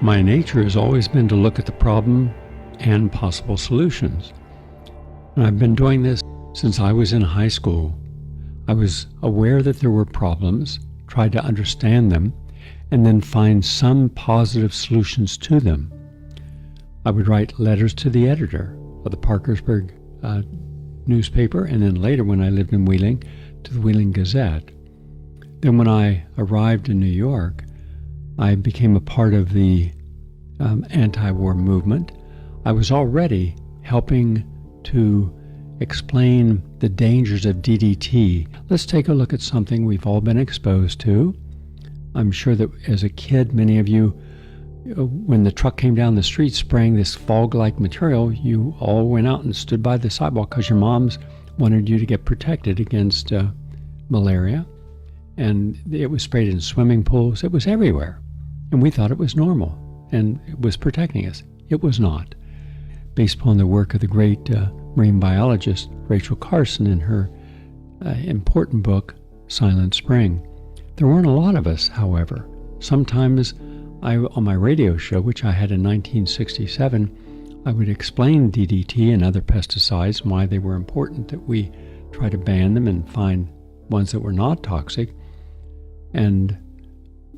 My nature has always been to look at the problem and possible solutions. And I've been doing this since I was in high school. I was aware that there were problems, tried to understand them, and then find some positive solutions to them. I would write letters to the editor of the Parkersburg newspaper, and then later when I lived in Wheeling, to the Wheeling Gazette. Then when I arrived in New York, I became a part of the anti-war movement. I was already helping to explain the dangers of DDT. Let's take a look at something we've all been exposed to. I'm sure that as a kid, many of you, when the truck came down the street spraying this fog-like material, you all went out and stood by the sidewalk because your moms wanted you to get protected against malaria. And it was sprayed in swimming pools. It was everywhere. And we thought it was normal and it was protecting us. It was not. Based upon the work of the great marine biologist Rachel Carson in her important book, Silent Spring. There weren't a lot of us, however. Sometimes on my radio show, which I had in 1967, I would explain DDT and other pesticides and why they were important, that we try to ban them and find ones that were not toxic. And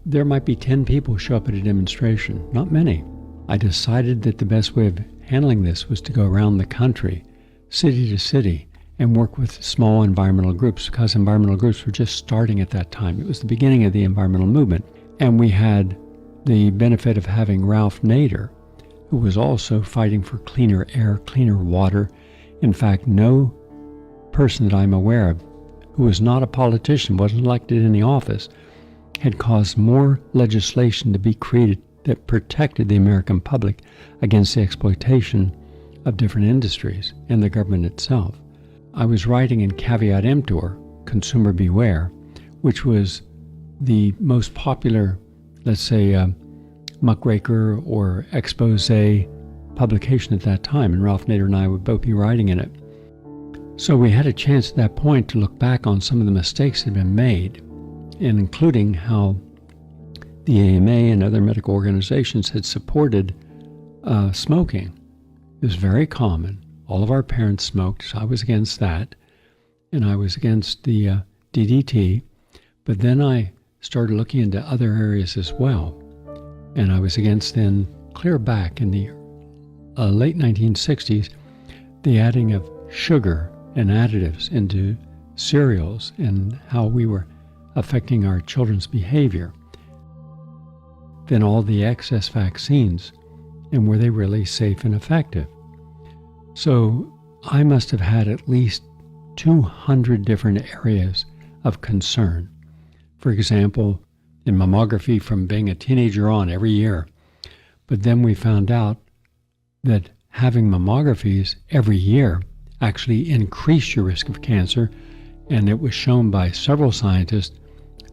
there might be 10 people show up at a demonstration, not many. I decided that the best way of handling this was to go around the country, city to city, and work with small environmental groups, because environmental groups were just starting at that time. It was the beginning of the environmental movement. And we had the benefit of having Ralph Nader, who was also fighting for cleaner air, cleaner water. In fact, no person that I'm aware of who was not a politician, wasn't elected in the office, had caused more legislation to be created that protected the American public against the exploitation of different industries and the government itself. I was writing in Caveat Emptor, Consumer Beware, which was the most popular, let's say, muckraker or expose publication at that time, and Ralph Nader and I would both be writing in it. So we had a chance at that point to look back on some of the mistakes that had been made, and including how the AMA and other medical organizations had supported smoking. It was very common. All of our parents smoked, so I was against that, and I was against the DDT, but then I started looking into other areas as well, and I was against then, clear back in the late 1960s, the adding of sugar and additives into cereals and how we were affecting our children's behavior. Then all the excess vaccines, and were they really safe and effective? So I must have had at least 200 different areas of concern. For example, in mammography from being a teenager on every year. But then we found out that having mammographies every year actually increased your risk of cancer, and it was shown by several scientists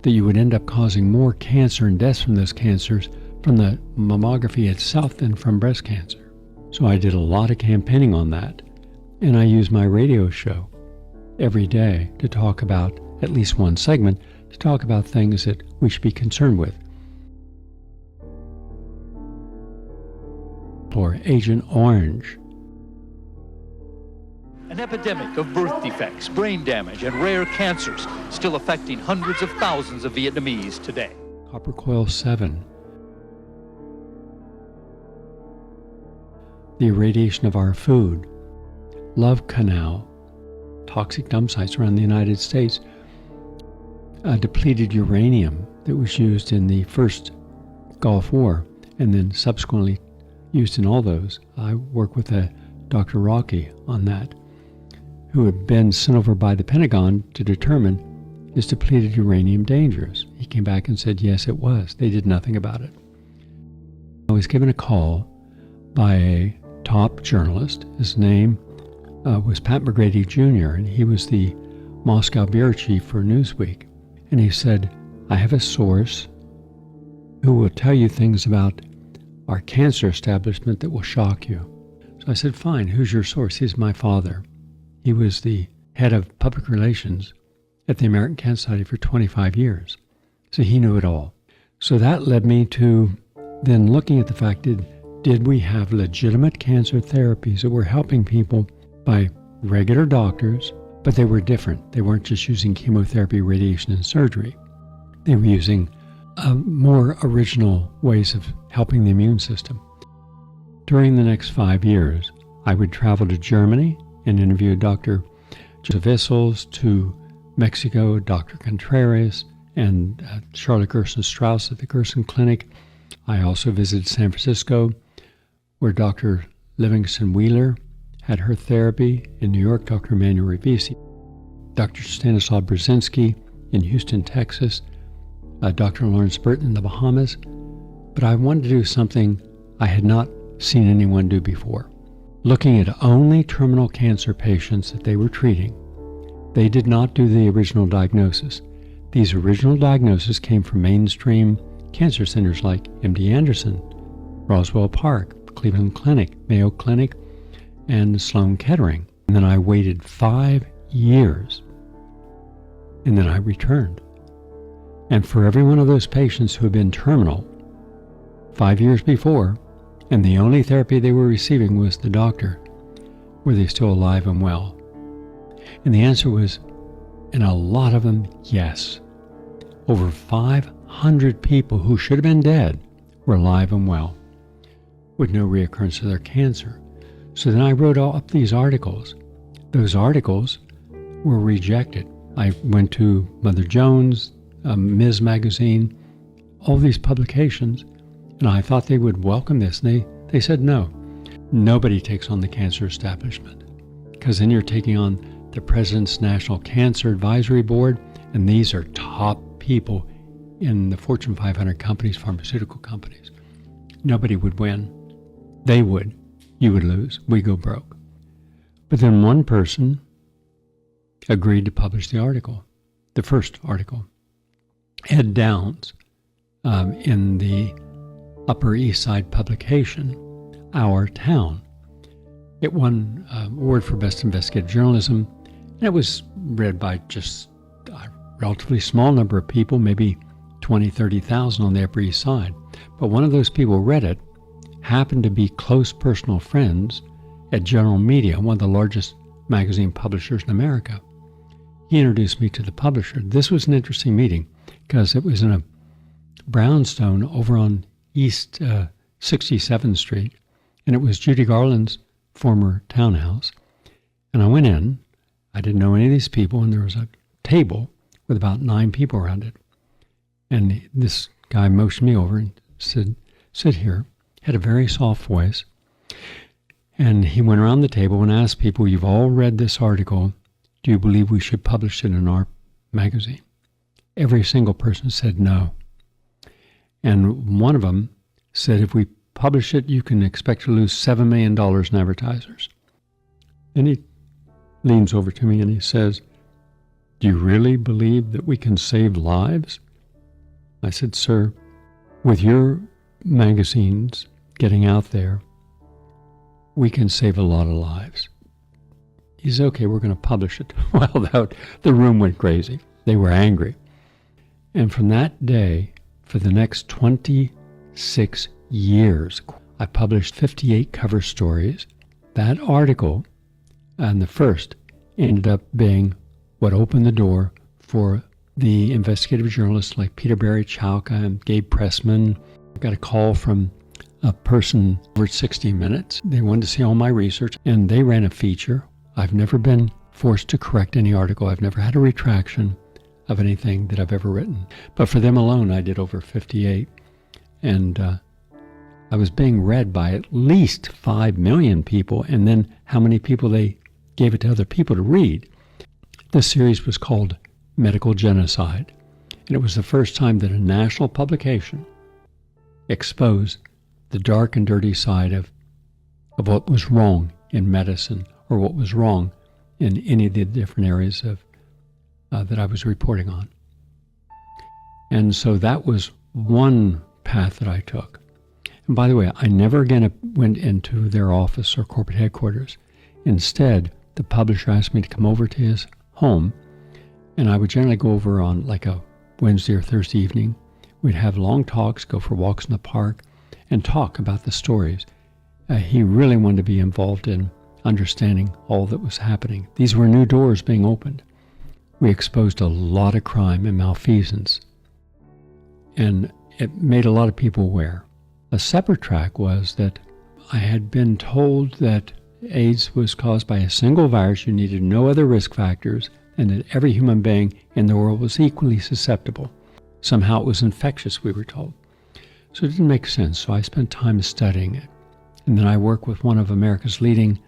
that you would end up causing more cancer and deaths from those cancers from the mammography itself than from breast cancer. So I did a lot of campaigning on that, and I used my radio show every day to talk about, at least one segment, to talk about things that we should be concerned with. Or Agent Orange. An epidemic of birth defects, brain damage, and rare cancers still affecting hundreds of thousands of Vietnamese today. Copper Coil 7. The irradiation of our food. Love Canal. Toxic dump sites around the United States. Depleted uranium that was used in the first Gulf War and then subsequently used in all those. I work with Dr. Rocky on that, who had been sent over by the Pentagon to determine, is depleted uranium dangerous? He came back and said, yes, it was. They did nothing about it. I was given a call by a top journalist. His name was Pat McGrady Jr., and he was the Moscow bureau chief for Newsweek. And he said, I have a source who will tell you things about our cancer establishment that will shock you. So I said, fine, who's your source? He's my father. He was the head of public relations at the American Cancer Society for 25 years. So he knew it all. So that led me to then looking at the fact did we have legitimate cancer therapies that were helping people by regular doctors, but they were different. They weren't just using chemotherapy, radiation, and surgery. They were using more original ways of helping the immune system. During the next 5 years, I would travel to Germany and interview Dr. Joseph Issels, to Mexico, Dr. Contreras, and Charlotte Gerson Strauss at the Gerson Clinic. I also visited San Francisco, where Dr. Livingston Wheeler had her therapy. In New York, Dr. Emmanuel Revisi, Dr. Stanislaw Brzezinski in Houston, Texas, Dr. Lawrence Burton in the Bahamas. But I wanted to do something I had not seen anyone do before. Looking at only terminal cancer patients that they were treating, they did not do the original diagnosis. These original diagnoses came from mainstream cancer centers like MD Anderson, Roswell Park, Cleveland Clinic, Mayo Clinic, and Sloan Kettering. And then I waited 5 years, and then I returned. And for every one of those patients who had been terminal 5 years before, and the only therapy they were receiving was the doctor, were they still alive and well? And the answer was, in a lot of them, yes. Over 500 people who should have been dead were alive and well, with no reoccurrence of their cancer. So then I wrote up these articles. Those articles were rejected. I went to Mother Jones, Ms. Magazine, all these publications, and I thought they would welcome this. And they said no. Nobody takes on the cancer establishment, because then you're taking on the President's National Cancer Advisory Board, and these are top people in the Fortune 500 companies, pharmaceutical companies. Nobody would win. They would. You would lose. We go broke. But then one person agreed to publish the article, the first article. Ed Downs, in the Upper East Side publication, Our Town. It won an award for Best Investigative Journalism, and it was read by just a relatively small number of people, maybe 20, 30,000 on the Upper East Side. But one of those people read it, happened to be close personal friends at General Media, one of the largest magazine publishers in America. He introduced me to the publisher. This was an interesting meeting because it was in a brownstone over on East 67th Street, and it was Judy Garland's former townhouse. And I went in. I didn't know any of these people, and there was a table with about 9 people around it. And this guy motioned me over and said, "Sit here." Had a very soft voice. And he went around the table and asked people, "You've all read this article. Do you believe we should publish it in our magazine?" Every single person said no. And one of them said, "If we publish it, you can expect to lose $7 million in advertisers." And he leans over to me and he says, "Do you really believe that we can save lives?" I said, "Sir, with your magazines getting out there, we can save a lot of lives." He said, "Okay, we're going to publish it." Well, the room went crazy. They were angry. And from that day, for the next 26 years, I published 58 cover stories. That article, and the first, ended up being what opened the door for the investigative journalists like Peter Barry Chowka and Gabe Pressman. I got a call from a person over 60 Minutes. They wanted to see all my research, and they ran a feature. I've never been forced to correct any article. I've never had a retraction of anything that I've ever written. But for them alone, I did over 58. And I was being read by at least 5 million people, and then how many people they gave it to other people to read. This series was called Medical Genocide, and it was the first time that a national publication exposed the dark and dirty side of what was wrong in medicine, or what was wrong in any of the different areas of that I was reporting on. And so that was one path that I took. And by the way, I never again went into their office or corporate headquarters. Instead, the publisher asked me to come over to his home, and I would generally go over on like a Wednesday or Thursday evening. We'd have long talks, go for walks in the park. and talk about the stories. He really wanted to be involved in understanding all that was happening. These were new doors being opened. We exposed a lot of crime and malfeasance, and it made a lot of people aware. A separate track was that I had been told that AIDS was caused by a single virus, you needed no other risk factors, and that every human being in the world was equally susceptible. Somehow it was infectious, we were told. So it didn't make sense, so I spent time studying it. And then I worked with one of America's leading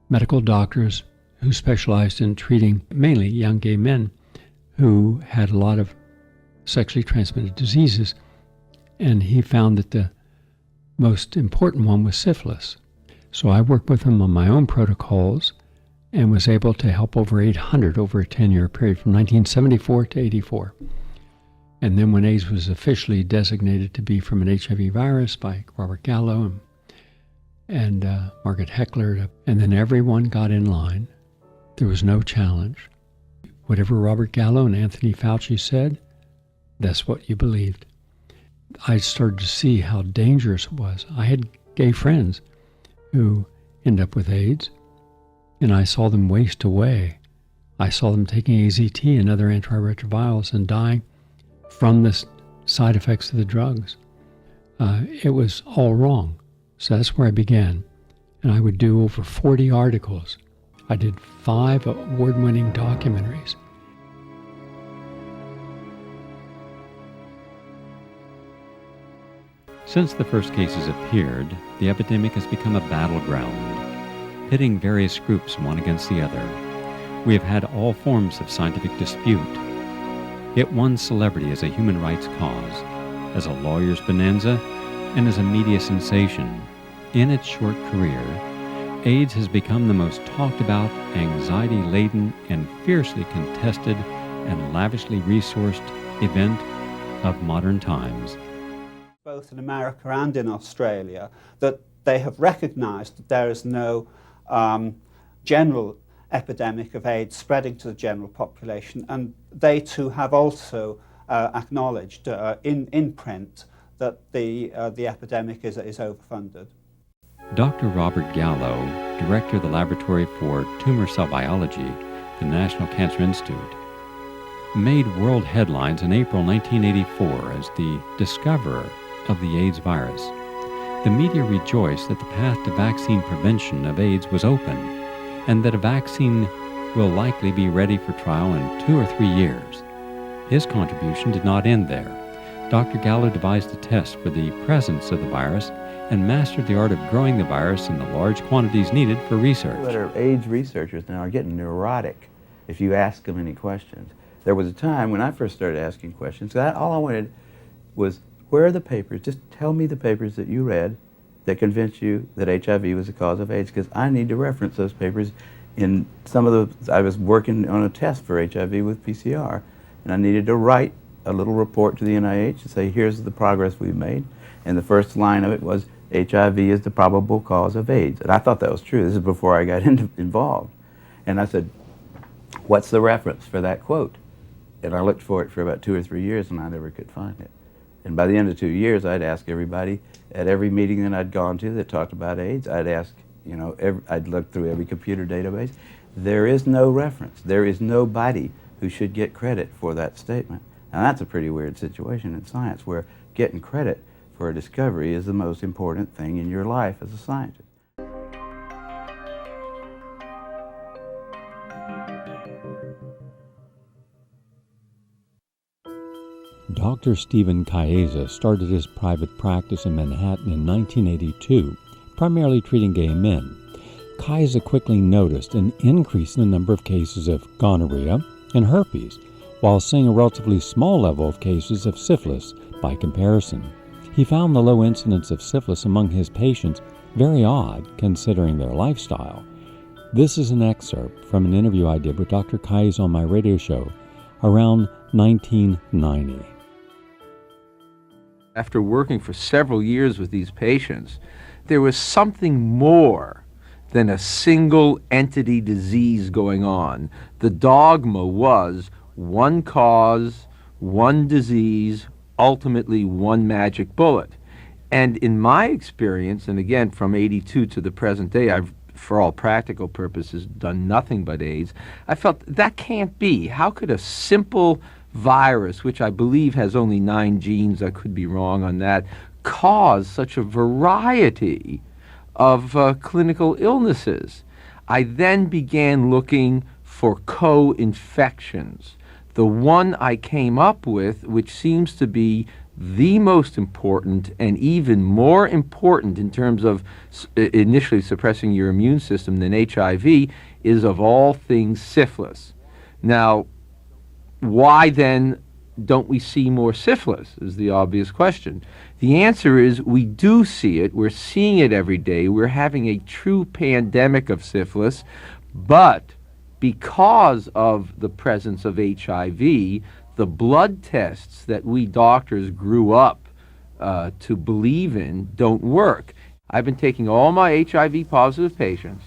medical doctors who specialized in treating mainly young gay men who had a lot of sexually transmitted diseases. And he found that the most important one was syphilis. So I worked with him on my own protocols and was able to help over 800 over a 10-year period from 1974 to 84. And then when AIDS was officially designated to be from an HIV virus by Robert Gallo and Margaret Heckler, and then everyone got in line. There was no challenge. Whatever Robert Gallo and Anthony Fauci said, that's what you believed. I started to see how dangerous it was. I had gay friends who ended up with AIDS, and I saw them waste away. I saw them taking AZT and other antiretrovirals and dying from the side effects of the drugs. It was all wrong. So that's where I began. And I would do over 40 articles. I did 5 award-winning documentaries. Since the first cases appeared, the epidemic has become a battleground, pitting various groups one against the other. We have had all forms of scientific dispute. It won celebrity as a human rights cause, as a lawyer's bonanza, and as a media sensation. In its short career, AIDS has become the most talked about, anxiety-laden, and fiercely contested and lavishly resourced event of modern times. Both in America and in Australia, that they have recognized that there is no general epidemic of AIDS spreading to the general population, and they too have also acknowledged in print that the epidemic is overfunded. Dr. Robert Gallo, director of the Laboratory for Tumor Cell Biology, the National Cancer Institute, made world headlines in April 1984 as the discoverer of the AIDS virus. The media rejoiced that the path to vaccine prevention of AIDS was open, and that a vaccine will likely be ready for trial in 2 or 3 years. His contribution did not end there. Dr. Gallo devised a test for the presence of the virus and mastered the art of growing the virus in the large quantities needed for research. That are AIDS researchers now are getting neurotic if you ask them any questions. There was a time when I first started asking questions, all I wanted was, where are the papers? Just tell me the papers that you read that convinced you that HIV was the cause of AIDS, because I need to reference those papers in some of the, I was working on a test for HIV with PCR, and I needed to write a little report to the NIH and say, here's the progress we've made. And the first line of it was, HIV is the probable cause of AIDS. And I thought that was true. This is before I got involved. And I said, what's the reference for that quote? And I looked for it for about 2 or 3 years, and I never could find it. And by the end of 2 years, I'd ask everybody at every meeting that I'd gone to that talked about AIDS, I'd ask, I'd look through every computer database. There is no reference. There is nobody who should get credit for that statement. Now that's a pretty weird situation in science, where getting credit for a discovery is the most important thing in your life as a scientist. Dr. Stephen Chiesa started his private practice in Manhattan in 1982, primarily treating gay men. Chiesa quickly noticed an increase in the number of cases of gonorrhea and herpes, while seeing a relatively small level of cases of syphilis by comparison. He found the low incidence of syphilis among his patients very odd, considering their lifestyle. This is an excerpt from an interview I did with Dr. Chiesa on my radio show around 1990. After working for several years with these patients, there was something more than a single entity disease going on. The dogma was one cause, one disease, ultimately one magic bullet. And in my experience, and again, from 82 to the present day, I've, for all practical purposes, done nothing but AIDS. I felt that can't be. How could a simple virus, which I believe has only 9 genes, I could be wrong on that, cause such a variety of clinical illnesses? I then began looking for co-infections. The one I came up with, which seems to be the most important and even more important in terms of initially suppressing your immune system than HIV, is of all things syphilis. Now, why then don't we see more syphilis is the obvious question. The answer is we do see it. We're seeing it every day. We're having a true pandemic of syphilis, but because of the presence of HIV, the blood tests that we doctors grew up to believe in don't work. I've been taking all my HIV positive patients,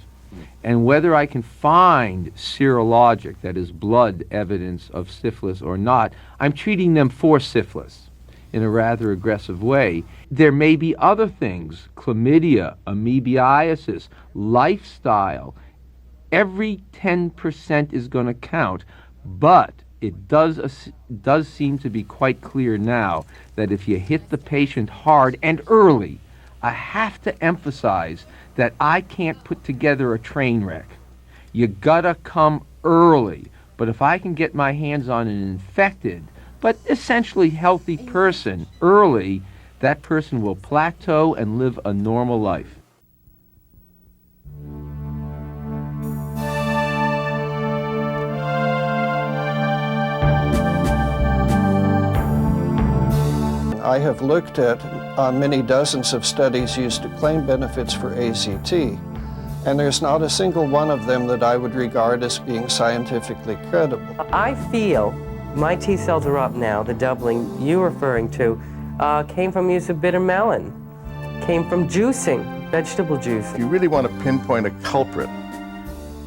and whether I can find serologic, that is blood evidence of syphilis or not, I'm treating them for syphilis in a rather aggressive way. There may be other things, chlamydia, amoebiasis, lifestyle. Every 10% is going to count, but it does seem to be quite clear now that if you hit the patient hard and early, I have to emphasize that I can't put together a train wreck. You gotta come early. But if I can get my hands on an infected, but essentially healthy person early, that person will plateau and live a normal life. I have looked at many dozens of studies used to claim benefits for AZT, and there's not a single one of them that I would regard as being scientifically credible. I feel my T cells are up now. The doubling you're referring to came from use of bitter melon, came from juicing, vegetable juice. If you really want to pinpoint a culprit,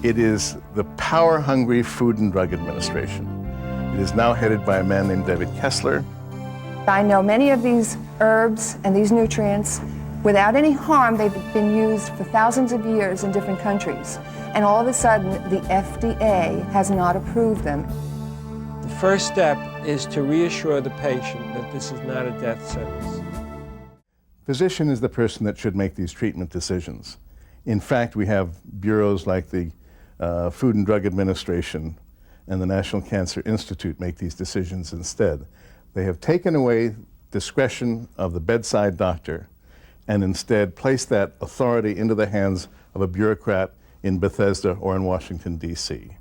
it is the power-hungry Food and Drug Administration. It is now headed by a man named David Kessler. I know many of these herbs and these nutrients, without any harm, they've been used for thousands of years in different countries. And all of a sudden, the FDA has not approved them. The first step is to reassure the patient that this is not a death sentence. Physician is the person that should make these treatment decisions. In fact, we have bureaus like the Food and Drug Administration and the National Cancer Institute make these decisions instead. They have taken away discretion of the bedside doctor and instead placed that authority into the hands of a bureaucrat in Bethesda or in Washington, D.C.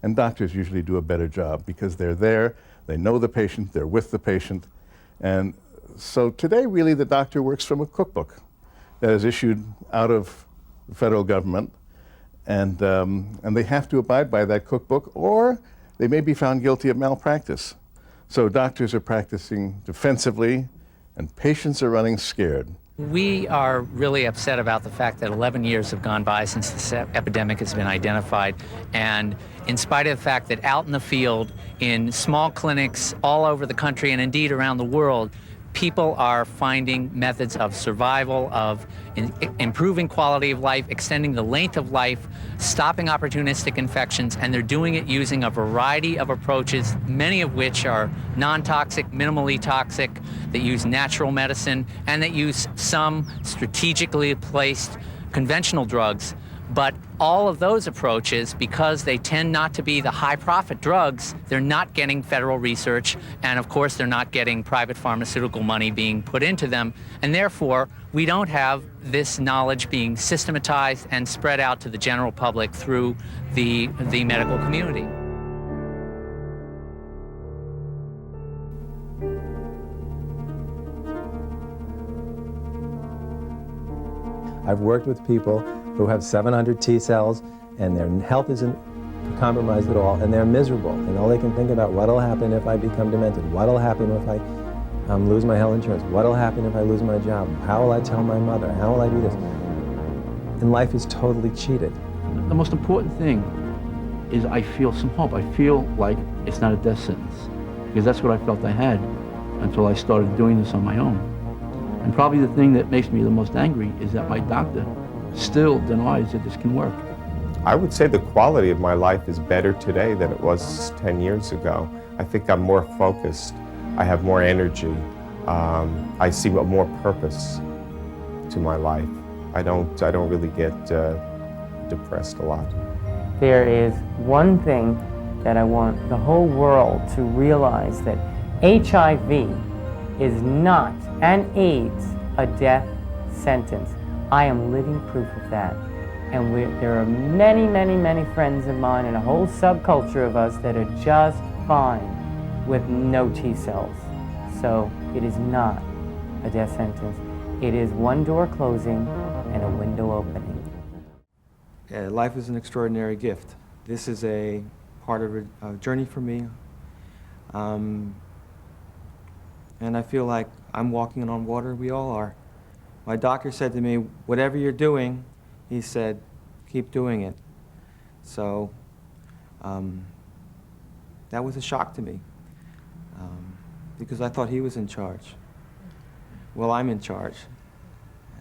And doctors usually do a better job because they're there, they know the patient, they're with the patient. And so today, really, the doctor works from a cookbook that is issued out of the federal government, and they have to abide by that cookbook, or they may be found guilty of malpractice. So doctors are practicing defensively, and patients are running scared. We are really upset about the fact that 11 years have gone by since this epidemic has been identified, and in spite of the fact that out in the field, in small clinics all over the country and indeed around the world, people are finding methods of survival, of improving quality of life, extending the length of life, stopping opportunistic infections, and they're doing it using a variety of approaches, many of which are non-toxic, minimally toxic, that use natural medicine, and that use some strategically placed conventional drugs. But all of those approaches, because they tend not to be the high-profit drugs, they're not getting federal research, and of course they're not getting private pharmaceutical money being put into them, and therefore we don't have this knowledge being systematized and spread out to the general public through the medical community. I've worked with people who have 700 T cells and their health isn't compromised at all, and they're miserable, and all they can think about, what'll happen if I become demented? What'll happen if I lose my health insurance? What'll happen if I lose my job? How will I tell my mother? How will I do this? And life is totally cheated. The most important thing is I feel some hope. I feel like it's not a death sentence, because that's what I felt I had until I started doing this on my own. And probably the thing that makes me the most angry is that my doctor still denies that this can work. I would say the quality of my life is better today than it was 10 years ago. I think I'm more focused. I have more energy. I see more purpose to my life. I don't really get depressed a lot. There is one thing that I want the whole world to realize, that HIV is not, and AIDS, a death sentence. I am living proof of that. And there are many, many, many friends of mine and a whole subculture of us that are just fine with no T cells. So it is not a death sentence. It is one door closing and a window opening. Life is an extraordinary gift. This is a part of a journey for me. And I feel like I'm walking on water. We all are. My doctor said to me, whatever you're doing, he said, keep doing it. So that was a shock to me, because I thought he was in charge. Well, I'm in charge.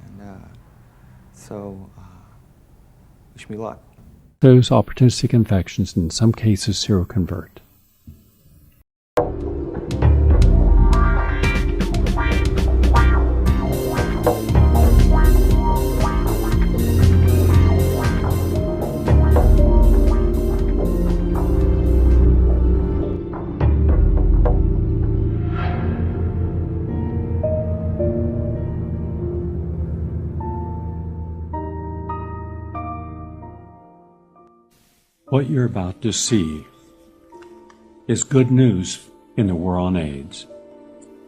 And so wish me luck. Those opportunistic infections, in some cases, seroconvert. What you're about to see is good news in the war on AIDS.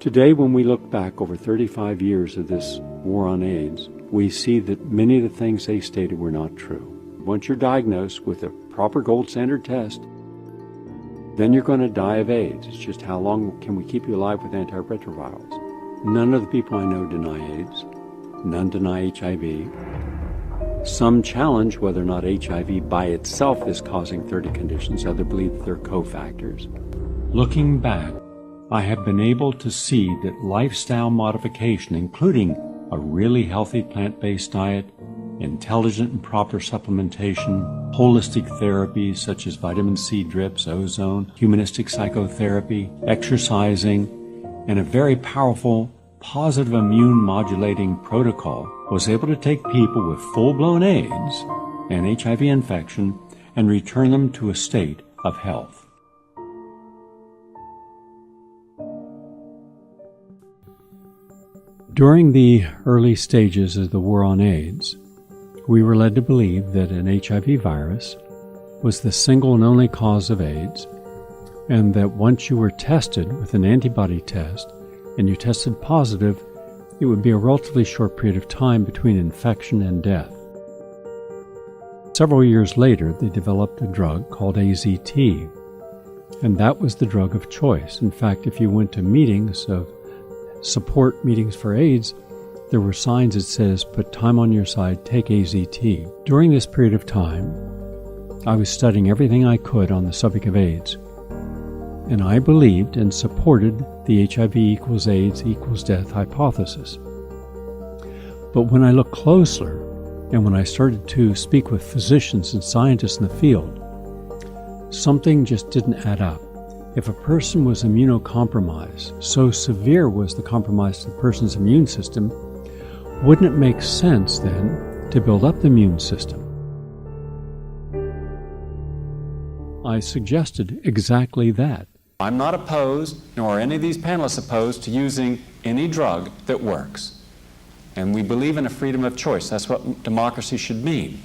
Today, when we look back over 35 years of this war on AIDS, we see that many of the things they stated were not true. Once you're diagnosed with a proper gold standard test, then you're going to die of AIDS. It's just how long can we keep you alive with antiretrovirals? None of the people I know deny AIDS. None deny HIV. Some challenge whether or not HIV by itself is causing 30 conditions. Others believe that they're cofactors. Looking back, I have been able to see that lifestyle modification, including a really healthy plant-based diet, intelligent and proper supplementation, holistic therapies such as vitamin C drips, ozone, humanistic psychotherapy, exercising, and a very powerful positive immune modulating protocol was able to take people with full-blown AIDS and HIV infection and return them to a state of health. During the early stages of the war on AIDS, we were led to believe that an HIV virus was the single and only cause of AIDS, and that once you were tested with an antibody test and you tested positive, it would be a relatively short period of time between infection and death. Several years later, they developed a drug called AZT, and that was the drug of choice. In fact, if you went to meetings of support meetings for AIDS, there were signs that says, put time on your side, take AZT. During this period of time, I was studying everything I could on the subject of AIDS, and I believed and supported the HIV equals AIDS equals death hypothesis. But when I looked closer, and when I started to speak with physicians and scientists in the field, something just didn't add up. If a person was immunocompromised, so severe was the compromise to the person's immune system, wouldn't it make sense then to build up the immune system? I suggested exactly that. I'm not opposed, nor are any of these panelists opposed, to using any drug that works. And we believe in a freedom of choice. That's what democracy should mean.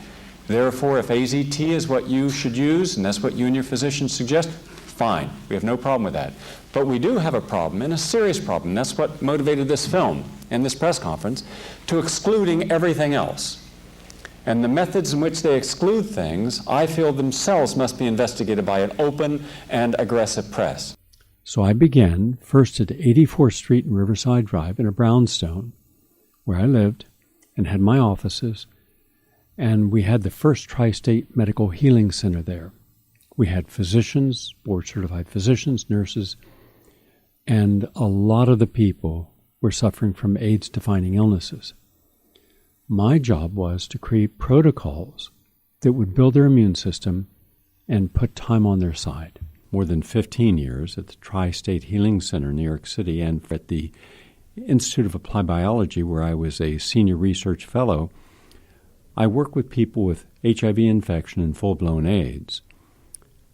Therefore, if AZT is what you should use, and that's what you and your physician suggest, fine. We have no problem with that. But we do have a problem, and a serious problem. That's what motivated this film and this press conference, to excluding everything else. And the methods in which they exclude things, I feel themselves must be investigated by an open and aggressive press. So I began first at 84th Street and Riverside Drive in a brownstone, where I lived and had my offices, and we had the first Tri-State Medical Healing Center there. We had physicians, board-certified physicians, nurses, and a lot of the people were suffering from AIDS-defining illnesses. My job was to create protocols that would build their immune system and put time on their side. More than 15 years at the Tri-State Healing Center in New York City and at the Institute of Applied Biology, where I was a senior research fellow, I worked with people with HIV infection and full-blown AIDS.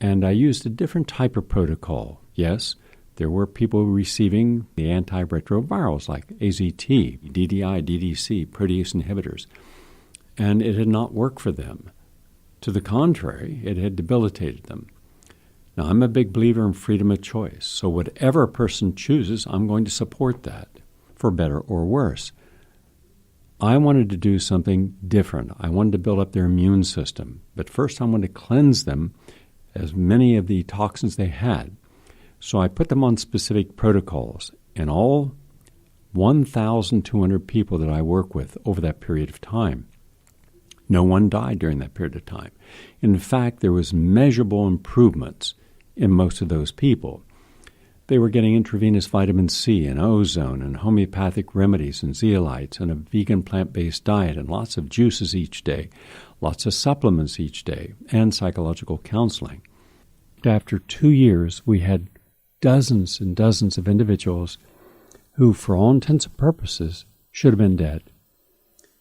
And I used a different type of protocol. Yes, there were people receiving the antiretrovirals like AZT, DDI, DDC, protease inhibitors, and it had not worked for them. To the contrary, it had debilitated them. Now, I'm a big believer in freedom of choice, so whatever a person chooses, I'm going to support that, for better or worse. I wanted to do something different. I wanted to build up their immune system, but first I wanted to cleanse them as many of the toxins they had. So I put them on specific protocols, and all 1,200 people that I work with over that period of time, no one died during that period of time. In fact, there was measurable improvements in most of those people. They were getting intravenous vitamin C and ozone and homeopathic remedies and zeolites and a vegan plant-based diet and lots of juices each day, lots of supplements each day, and psychological counseling. After 2 years, we had dozens and dozens of individuals who, for all intents and purposes, should have been dead.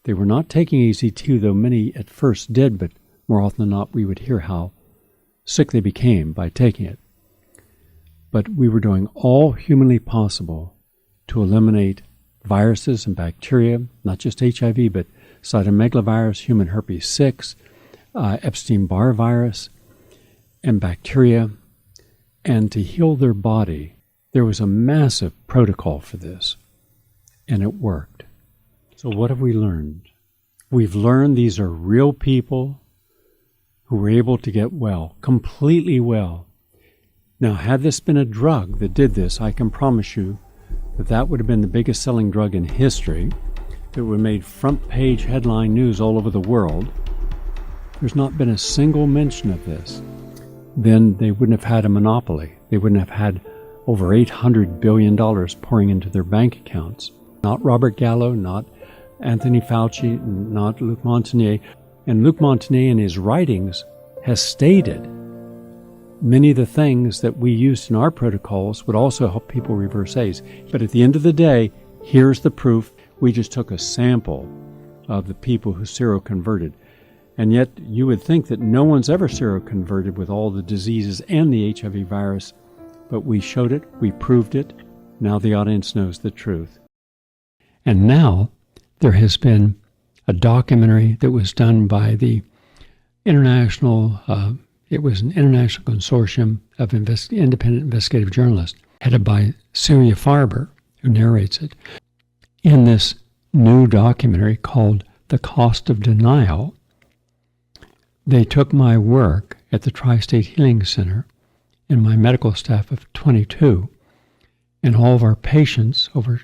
They were not taking AZT, though many at first did, but more often than not, we would hear how sick they became by taking it. But we were doing all humanly possible to eliminate viruses and bacteria, not just HIV, but cytomegalovirus, human herpes 6, Epstein-Barr virus, and bacteria. And to heal their body, there was a massive protocol for this, and it worked. So what have we learned? We've learned these are real people who were able to get well, completely well. Now, had this been a drug that did this, I can promise you that that would have been the biggest selling drug in history. It would have made front-page headline news all over the world. There's not been a single mention of this. Then they wouldn't have had a monopoly. They wouldn't have had over $800 billion pouring into their bank accounts. Not Robert Gallo, not Anthony Fauci, not Luc Montagnier. And Luc Montagnier in his writings has stated many of the things that we used in our protocols would also help people reverse AIDS. But at the end of the day, here's the proof. We just took a sample of the people who seroconverted. And yet you would think that no one's ever seroconverted with all the diseases and the HIV virus. But we showed it, we proved it. Now the audience knows the truth. And now there has been a documentary that was done by the international, it was an international consortium of independent investigative journalists, headed by Celia Farber, who narrates it, in this new documentary called The Cost of Denial. They took my work at the Tri-State Healing Center and my medical staff of 22, and all of our patients, over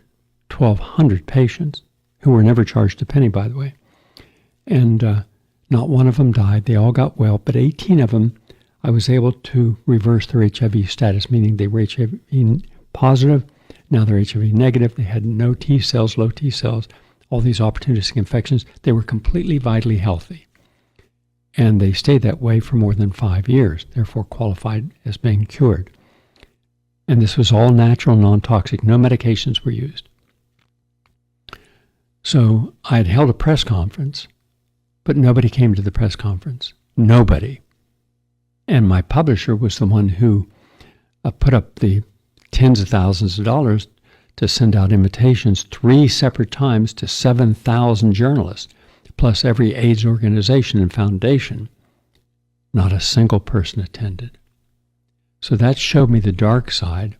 1,200 patients, who were never charged a penny, by the way. And not one of them died. They all got well, but 18 of them, I was able to reverse their HIV status, meaning they were HIV positive. Now they're HIV negative. They had no T cells, low T cells, all these opportunistic infections. They were completely vitally healthy. And they stayed that way for more than 5 years, therefore qualified as being cured. And this was all natural, non-toxic. No medications were used. So I had held a press conference, but nobody came to the press conference. Nobody. And my publisher was the one who put up the tens of thousands of dollars to send out invitations 3 separate times to 7,000 journalists, plus every AIDS organization and foundation. Not a single person attended. So that showed me the dark side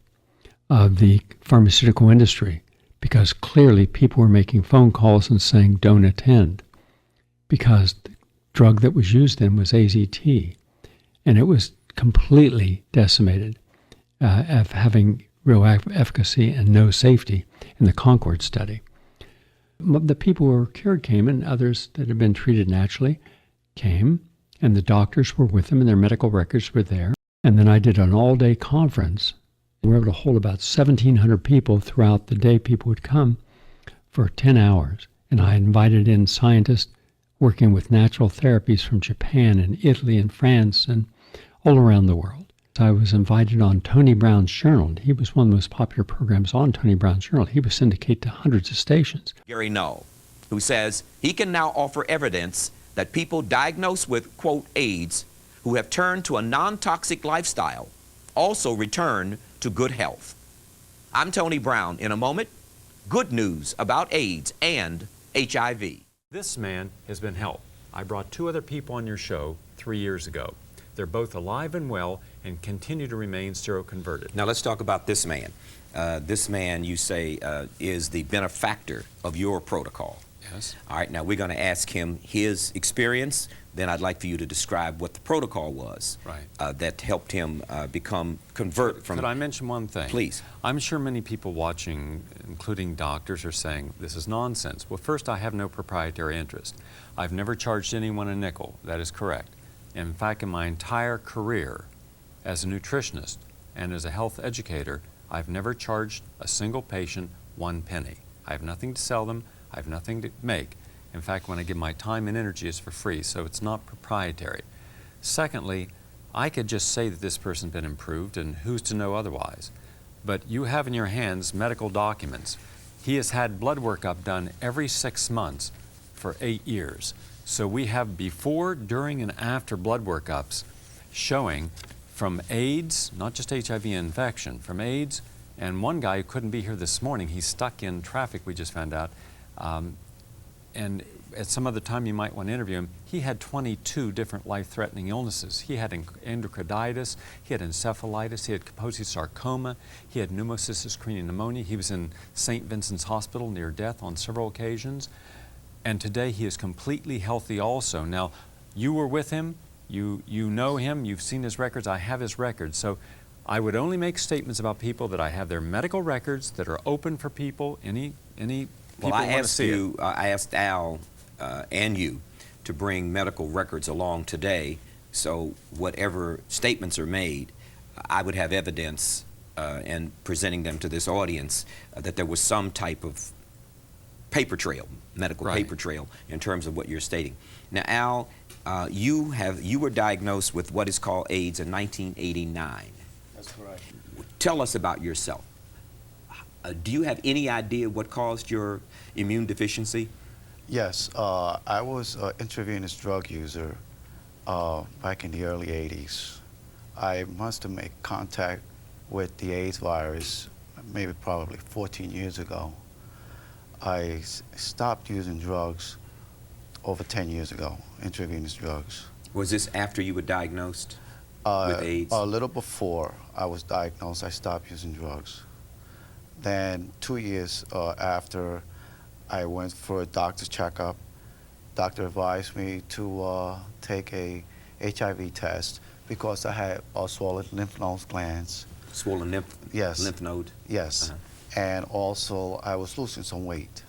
of the pharmaceutical industry, because clearly people were making phone calls and saying, don't attend, because the drug that was used then was AZT, and it was completely decimated, of having real efficacy and no safety in the Concord study. The people who were cured came, and others that had been treated naturally came, and the doctors were with them, and their medical records were there. And then I did an all-day conference We were able to hold about 1,700 people throughout the day. People would come for 10 hours. And I invited in scientists working with natural therapies from Japan and Italy and France and all around the world. I was invited on Tony Brown's Journal. He was one of the most popular programs on Tony Brown's Journal. He was syndicated to hundreds of stations. Gary Null, who says he can now offer evidence that people diagnosed with, quote, AIDS, who have turned to a non-toxic lifestyle, also return to good health. I'm Tony Brown. In a moment, good news about AIDS and HIV. This man has been helped. I brought 2 other people on your show 3 years ago. They're both alive and well and continue to remain seroconverted. Now let's talk about this man. This man, you say, is the benefactor of your protocol. Yes. All right, now we're going to ask him his experience. Then I'd like for you to describe what the protocol was that helped him convert from... Could I mention one thing? Please. I'm sure many people watching, including doctors, are saying this is nonsense. Well, first, I have no proprietary interest. I've never charged anyone a nickel. That is correct. In fact, in my entire career as a nutritionist and as a health educator, I've never charged a single patient 1 penny. I have nothing to sell them. I have nothing to make. In fact, when I give my time and energy, it's for free, so it's not proprietary. Secondly, I could just say that this person's been improved, and who's to know otherwise? But you have in your hands medical documents. He has had blood workup done every 6 months for 8 years. So we have before, during, and after blood workups showing from AIDS, not just HIV infection, from AIDS, and one guy who couldn't be here this morning, he's stuck in traffic, we just found out, and at some other time you might want to interview him, he had 22 different life-threatening illnesses. He had endocarditis, he had encephalitis, he had Kaposi sarcoma, he had pneumocystis carinii pneumonia, he was in St. Vincent's Hospital near death on several occasions. And today he is completely healthy also. Now, you were with him, you know him, you've seen his records, I have his records. So I would only make statements about people that I have their medical records that are open for people, any Well, I asked Al and you to bring medical records along today, so whatever statements are made, I would have evidence and presenting them to this audience that there was some type of paper trail, medical paper trail, in terms of what you're stating. Now, Al, you were diagnosed with what is called AIDS in 1989. That's correct. Tell us about yourself. Do you have any idea what caused your immune deficiency? Yes, I was an intravenous drug user back in the early 80s. I must have made contact with the AIDS virus maybe probably 14 years ago. I stopped using drugs over 10 years ago, intravenous drugs. Was this after you were diagnosed with AIDS? A little before I was diagnosed, I stopped using drugs. Then 2 years after, I went for a doctor's checkup. Doctor advised me to take a HIV test because I had swollen lymph node glands. Swollen lymph node? Yes. And also, I was losing some weight.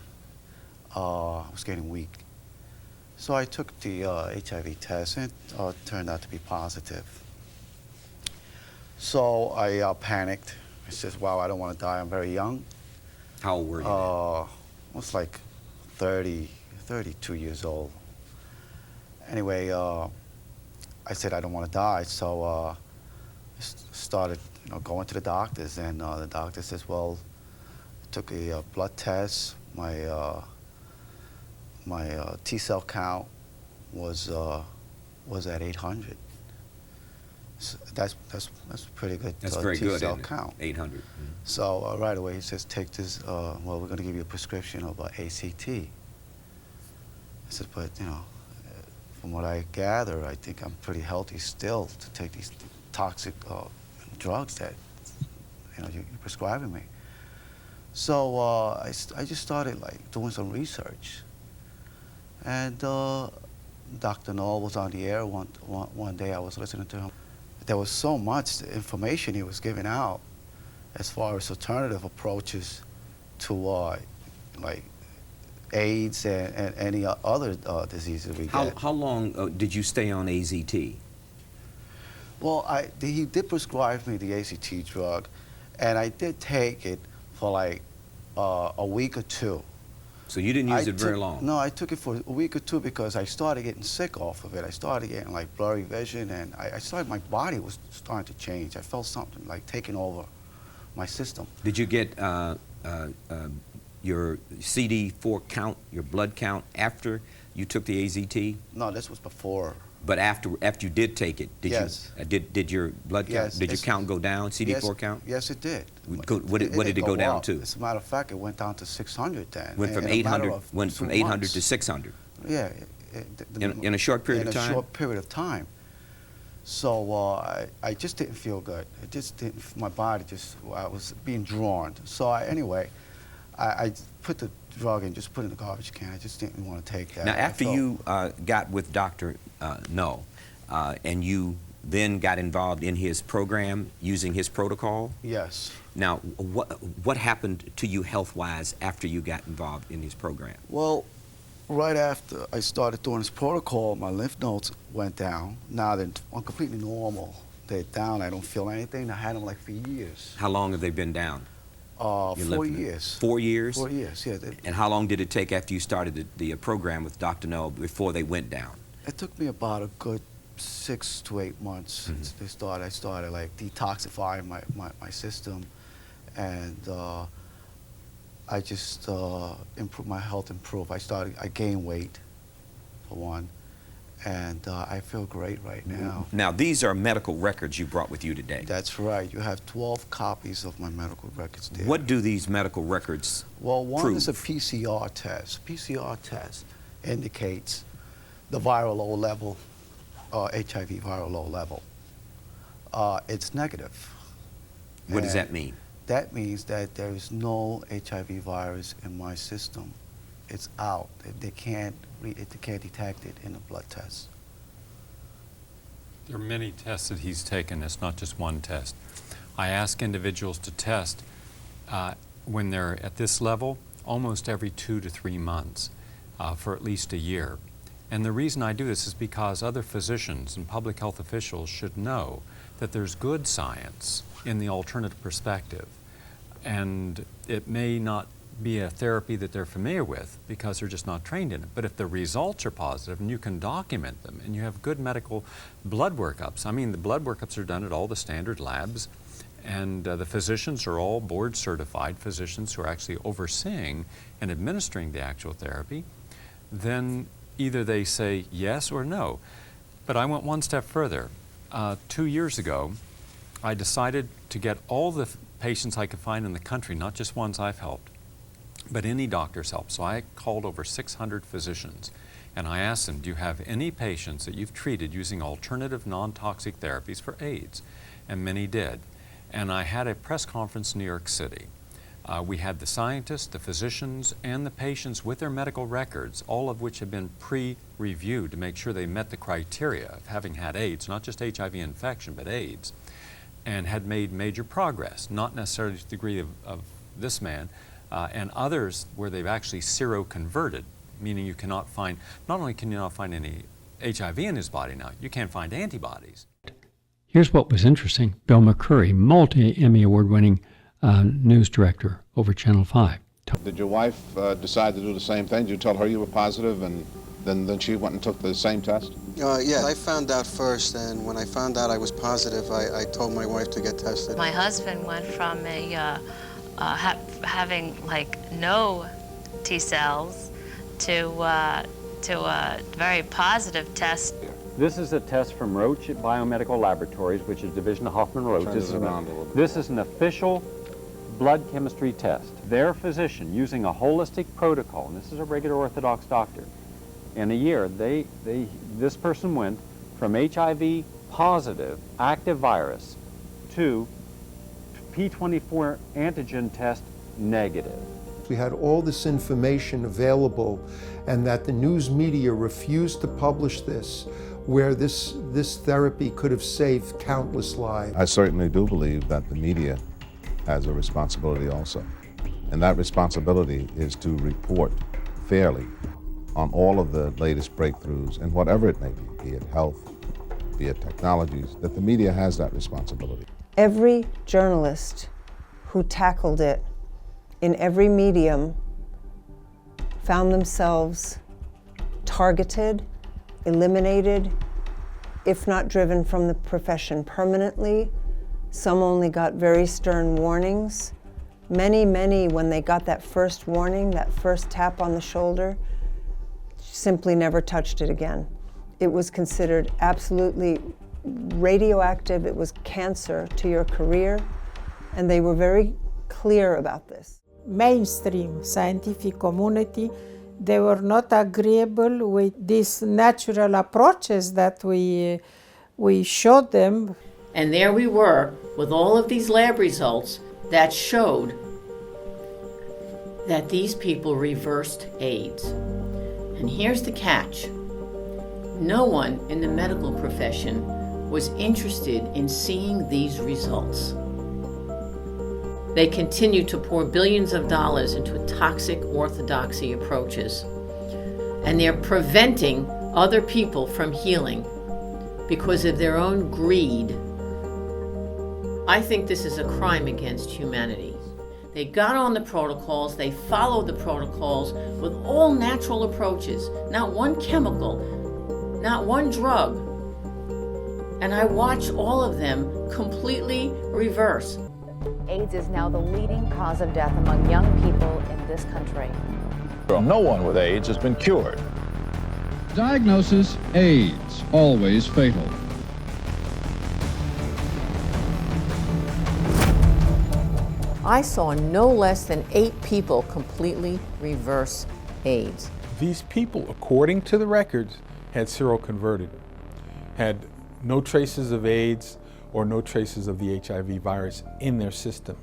I was getting weak. So I took the HIV test, and it turned out to be positive. So I panicked. I said, wow, I don't want to die. I'm very young. How old were you? I was like 32 years old. Anyway, I said I don't want to die, so I started going to the doctors, and the doctor says, well, I took a blood test. My T-cell count was at 800. So that's pretty good. That's very good. T-cell count. 800. So right away he says, take this. Well, we're going to give you a prescription of ACT. I said, but from what I gather, I think I'm pretty healthy still to take these toxic drugs that you're prescribing me. So I just started doing some research, and Dr. Null was on the air one day. I was listening to him. There was so much information he was giving out as far as alternative approaches to AIDS and any other diseases we get. How long did you stay on AZT? Well, he did prescribe me the ACT drug, And I did take it for like a week or two. So you didn't use it very long? No, I took it for a week or two because I started getting sick off of it. I started getting like blurry vision, and I started, my body was starting to change. I felt something like taking over my system. Did you get your CD4 count, your blood count, after you took the AZT? No, this was before. But after you did take it, did yes. you did your blood count? Yes, did your count go down? CD4 count? Yes, it did. What did it go down to? As a matter of fact, it went down to 600 then. Went from 800. Went from 800 to 600. Yeah. In a short period of time. In a short period of time. So I just didn't feel good. It just didn't. My body just. I was being drawn. So anyway, I put the drug and just put it in the garbage can. I just didn't want to take that. Now, after you got with Dr. Null, and you then got involved in his program using his protocol? Yes. Now, what happened to you health-wise after you got involved in his program? Well, right after I started doing his protocol, my lymph nodes went down. Now they're completely normal. They're down. I don't feel anything. I had them like for years. How long have they been down? 4 years. 4 years? 4 years, yeah. And how long did it take after you started the program with Dr. Null before they went down? It took me about a good 6 to 8 months. Mm-hmm. I started like detoxifying my system, and I just improved my health. I gained weight, for one, and I feel great right now. Now, these are medical records you brought with you today. That's right. You have 12 copies of my medical records there. What do these medical records Well, one prove? is a PCR test. PCR test indicates the viral load level, HIV viral load level. It's negative. What does that mean? That means that there is no HIV virus in my system. It's out. They can't detect it in a blood test. There are many tests that he's taken. It's not just one test. I ask individuals to test when they're at this level almost every 2 to 3 months for at least a year. And the reason I do this is because other physicians and public health officials should know that there's good science in the alternative perspective. And it may not be a therapy that they're familiar with because they're just not trained in it. But if the results are positive and you can document them and you have good medical blood workups, I mean, the blood workups are done at all the standard labs, and the physicians are all board certified physicians who are actually overseeing and administering the actual therapy, then either they say yes or no. But I went one step further. 2 years ago, I decided to get all the patients I could find in the country, not just ones I've helped, but any doctor's help. So I called over 600 physicians and I asked them, do you have any patients that you've treated using alternative non-toxic therapies for AIDS? And many did. And I had a press conference in New York City. We had the scientists, the physicians, and the patients with their medical records, all of which had been pre-reviewed to make sure they met the criteria of having had AIDS, not just HIV infection, but AIDS, and had made major progress, not necessarily to the degree of this man, and others where they've actually seroconverted, meaning you cannot find, not only can you not find any HIV in his body now, you can't find antibodies. Here's what was interesting. Bill McCurry, multi-Emmy award-winning news director over Channel 5. Did your wife decide to do the same thing? Did you tell her you were positive and then she went and took the same test? Yeah, I found out first, and when I found out I was positive, I told my wife to get tested. My husband went from having like no T cells to a very positive test. This is a test from Roche Biomedical Laboratories, which is a division of Hoffman Roche. This is an official blood chemistry test. Their physician, using a holistic protocol, and this is a regular Orthodox doctor, in a year, this person went from HIV positive active virus to P24 antigen test negative. We had all this information available, and that the news media refused to publish this, where this therapy could have saved countless lives. I certainly do believe that the media has a responsibility also. And that responsibility is to report fairly on all of the latest breakthroughs in whatever it may be it health, be it technologies, that the media has that responsibility. Every journalist who tackled it in every medium found themselves targeted, eliminated, if not driven from the profession permanently. Some only got very stern warnings. Many, when they got that first warning, that first tap on the shoulder, simply never touched it again. It was considered absolutely radioactive. It was cancer to your career, and they were very clear about this. Mainstream scientific community, they were not agreeable with these natural approaches that we showed them. And there we were with all of these lab results that showed that these people reversed AIDS. And here's the catch. No one in the medical profession was interested in seeing these results. They continue to pour billions of dollars into toxic orthodoxy approaches, and they're preventing other people from healing because of their own greed. I think this is a crime against humanity. They got on the protocols, they followed the protocols with all natural approaches, not one chemical, not one drug. And I watched all of them completely reverse. AIDS is now the leading cause of death among young people in this country. No one with AIDS has been cured. Diagnosis: AIDS, always fatal. I saw no less than 8 people completely reverse AIDS. These people, according to the records, had seroconverted, had no traces of AIDS or no traces of the HIV virus in their system.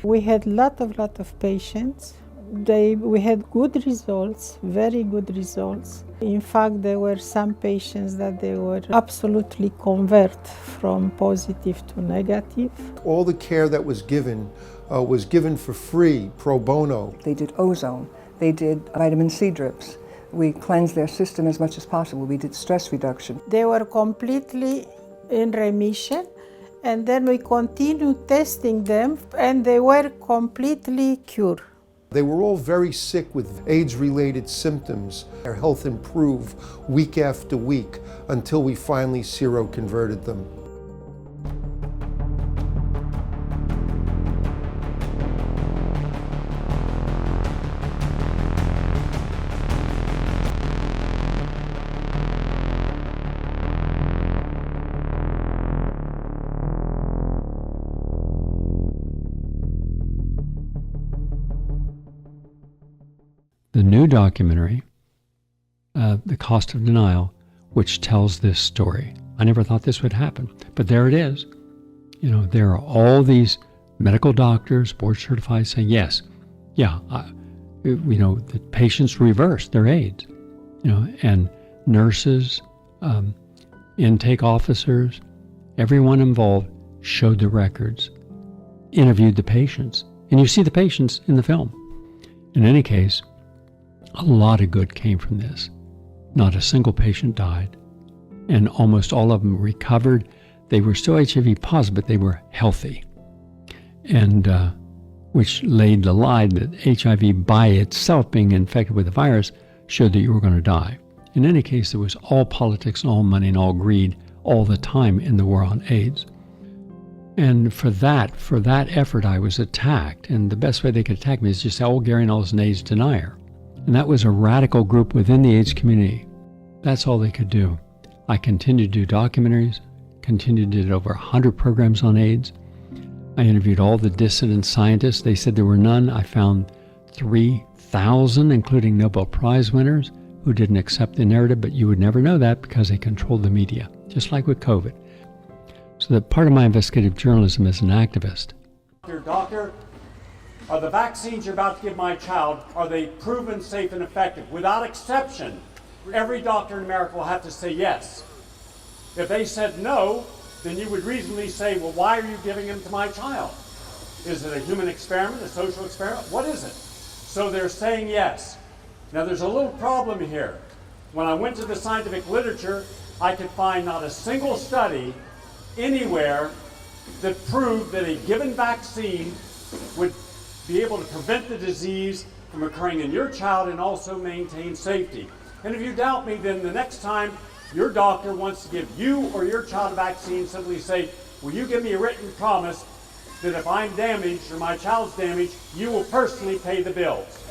We had lot of patients. We had good results, very good results. In fact, there were some patients that they were absolutely convert from positive to negative. All the care that was given for free, pro bono. They did ozone, they did vitamin C drips. We cleansed their system as much as possible. We did stress reduction. They were completely in remission, and then we continued testing them, and they were completely cured. They were all very sick with AIDS-related symptoms. Their health improved week after week until we finally seroconverted them. The new documentary, The Cost of Denial, which tells this story. I never thought this would happen, but there it is. You know, there are all these medical doctors, board certified, saying, yes, the patients reversed their AIDS, and nurses, intake officers, everyone involved showed the records, interviewed the patients, and you see the patients in the film. In any case, a lot of good came from this. Not a single patient died, and almost all of them recovered. They were still HIV positive, but they were healthy, and which laid the lie that HIV by itself, being infected with the virus, showed that you were going to die. In any case, there was all politics and all money and all greed all the time in the war on AIDS. And for that effort, I was attacked. And the best way they could attack me is just say, oh, Gary Null is an AIDS denier. And that was a radical group within the AIDS community. That's all they could do. I continued to do documentaries, continued to do over 100 programs on AIDS. I interviewed all the dissident scientists. They said there were none. I found 3,000, including Nobel Prize winners, who didn't accept the narrative, but you would never know that because they controlled the media, just like with COVID. So that part of my investigative journalism as an activist. Doctor, are the vaccines you're about to give my child, are they proven safe and effective? Without exception, every doctor in America will have to say yes. If they said no, then you would reasonably say, well, why are you giving them to my child? Is it a human experiment, a social experiment? What is it? So they're saying yes. Now there's a little problem here. When I went to the scientific literature, I could find not a single study anywhere that proved that a given vaccine would be able to prevent the disease from occurring in your child and also maintain safety. And if you doubt me, then the next time your doctor wants to give you or your child a vaccine, simply say, will you give me a written promise that if I'm damaged or my child's damaged, you will personally pay the bills?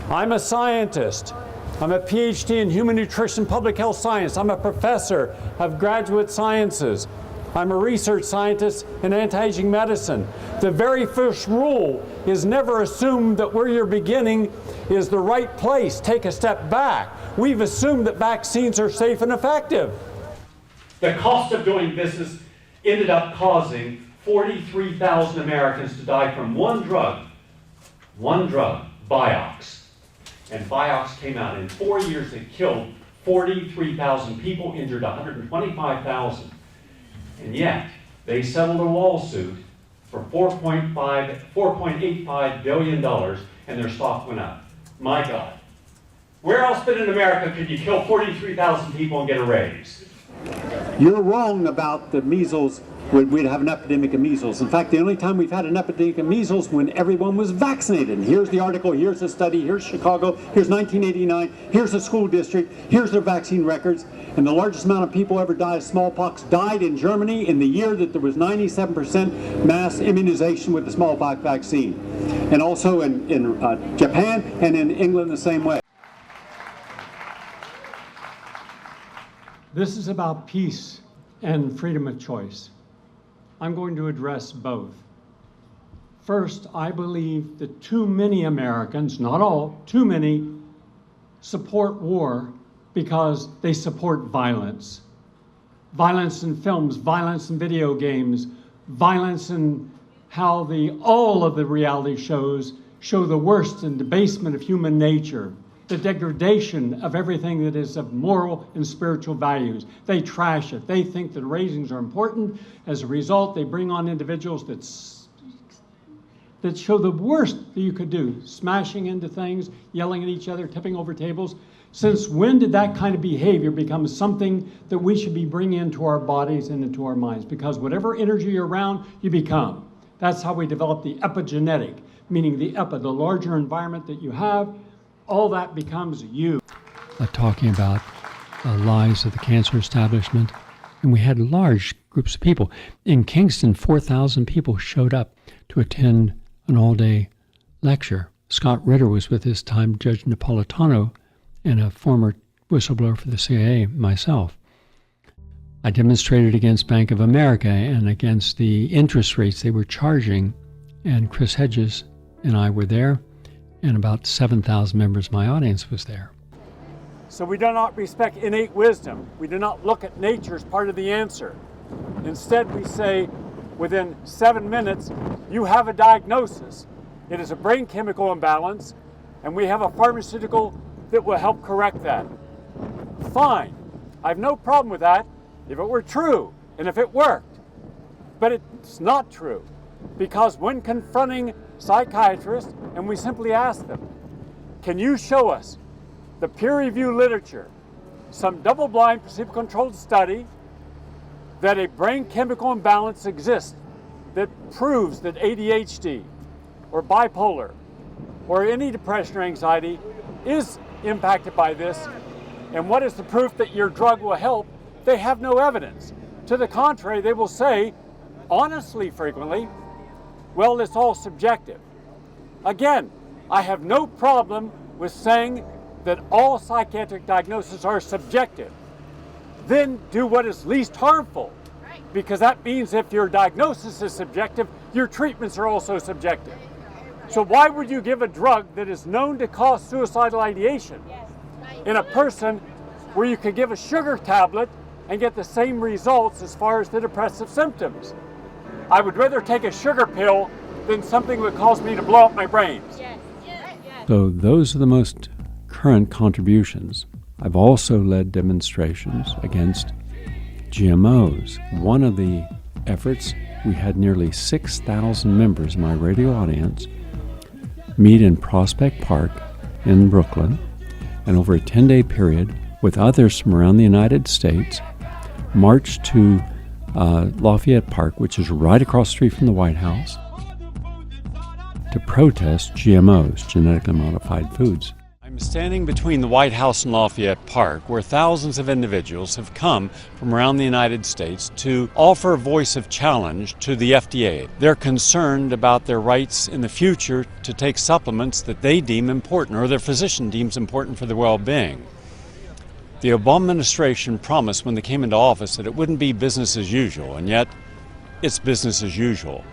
I'm a scientist. I'm a PhD in human nutrition, public health science. I'm a professor of graduate sciences. I'm a research scientist in anti-aging medicine. The very first rule is never assume that where you're beginning is the right place. Take a step back. We've assumed that vaccines are safe and effective. The cost of doing business ended up causing 43,000 Americans to die from one drug, Vioxx. And Vioxx came out. In 4 years, it killed 43,000 people, injured 125,000. And yet, they settled a lawsuit for $4.85 billion, and their stock went up. My God. Where else but in America could you kill 43,000 people and get a raise? You're wrong about the measles. We'd have an epidemic of measles. In fact, the only time we've had an epidemic of measles when everyone was vaccinated. And here's the article, here's the study, here's Chicago, here's 1989, here's the school district, here's their vaccine records. And the largest amount of people ever died of smallpox died in Germany in the year that there was 97% mass immunization with the smallpox vaccine. And also in Japan and in England the same way. This is about peace and freedom of choice. I'm going to address both. First, I believe that too many Americans, not all, too many, support war because they support violence. Violence in films, violence in video games, violence in how all of the reality shows show the worst and debasement of human nature, the degradation of everything that is of moral and spiritual values. They trash it. They think that ratings are important. As a result, they bring on individuals that show the worst that you could do, smashing into things, yelling at each other, tipping over tables. Since when did that kind of behavior become something that we should be bringing into our bodies and into our minds? Because whatever energy you're around, you become. That's how we develop the epigenetic, meaning the larger environment that you have, all that becomes you. Talking about lies of the cancer establishment, and we had large groups of people. In Kingston, 4,000 people showed up to attend an all-day lecture. Scott Ritter was with his time Judge Napolitano and a former whistleblower for the CIA, myself. I demonstrated against Bank of America and against the interest rates they were charging, and Chris Hedges and I were there, and about 7,000 members of my audience was there. So we do not respect innate wisdom. We do not look at nature as part of the answer. Instead, we say, within 7 minutes, you have a diagnosis. It is a brain chemical imbalance, and we have a pharmaceutical that will help correct that. Fine. I have no problem with that if it were true and if it worked. But it's not true, because when confronting psychiatrists, and we simply ask them, can you show us the peer-reviewed literature, some double-blind, placebo-controlled study that a brain chemical imbalance exists that proves that ADHD or bipolar or any depression or anxiety is impacted by this, and what is the proof that your drug will help? They have no evidence. To the contrary, they will say, honestly, frequently, well, it's all subjective. Again, I have no problem with saying that all psychiatric diagnoses are subjective. Then do what is least harmful, because that means if your diagnosis is subjective, your treatments are also subjective. So why would you give a drug that is known to cause suicidal ideation in a person where you could give a sugar tablet and get the same results as far as the depressive symptoms? I would rather take a sugar pill than something that would cause me to blow up my brains. So those are the most current contributions. I've also led demonstrations against GMOs. One of the efforts, we had nearly 6,000 members of my radio audience meet in Prospect Park in Brooklyn, and over a 10-day period with others from around the United States, marched to Lafayette Park, which is right across the street from the White House. to protest GMOs, genetically modified foods. I'm standing between the White House and Lafayette Park, where thousands of individuals have come from around the United States to offer a voice of challenge to the FDA. They're concerned about their rights in the future to take supplements that they deem important, or their physician deems important for their well-being. The Obama administration promised when they came into office that it wouldn't be business as usual, and yet it's business as usual.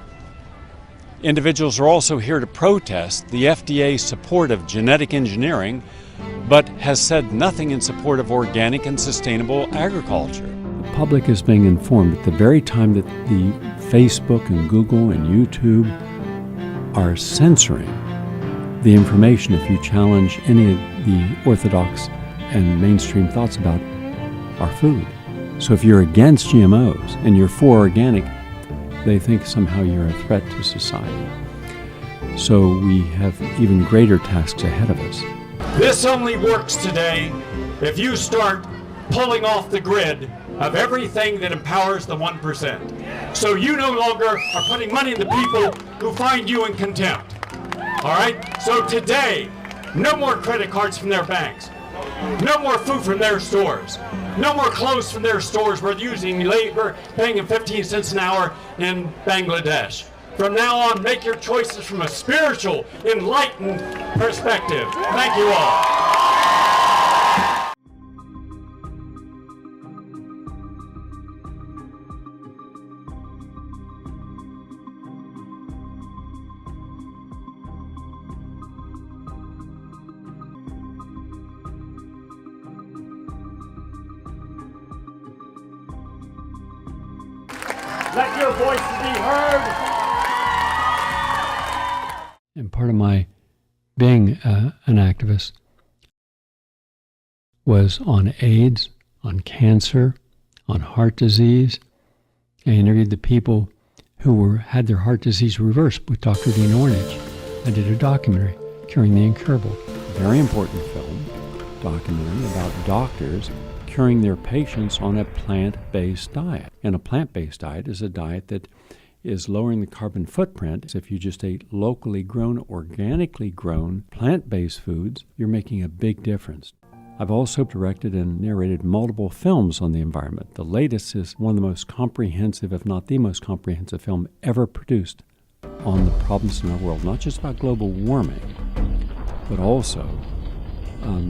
Individuals are also here to protest the FDA's support of genetic engineering, but has said nothing in support of organic and sustainable agriculture. The public is being informed at the very time that the Facebook and Google and YouTube are censoring the information if you challenge any of the orthodox and mainstream thoughts about our food. So if you're against GMOs and you're for organic, they think somehow you're a threat to society. So we have even greater tasks ahead of us. This only works today if you start pulling off the grid of everything that empowers the 1%. So you no longer are putting money in the people who find you in contempt. All right? So today, no more credit cards from their banks. No more food from their stores. No more clothes from their stores where they're using labor, paying them 15 cents an hour in Bangladesh. From now on, make your choices from a spiritual, enlightened perspective. Thank you all. Let your voices be heard. And part of my being an activist was on AIDS, on cancer, on heart disease. I interviewed the people who had their heart disease reversed with Dr. Dean Ornish. I did a documentary, Curing the Incurable. Very important film, documentary about doctors curing their patients on a plant-based diet. And a plant-based diet is a diet that is lowering the carbon footprint. If you just ate locally grown, organically grown, plant-based foods, you're making a big difference. I've also directed and narrated multiple films on the environment. The latest is one of the most comprehensive, if not the most comprehensive film ever produced on the problems in our world, not just about global warming, but also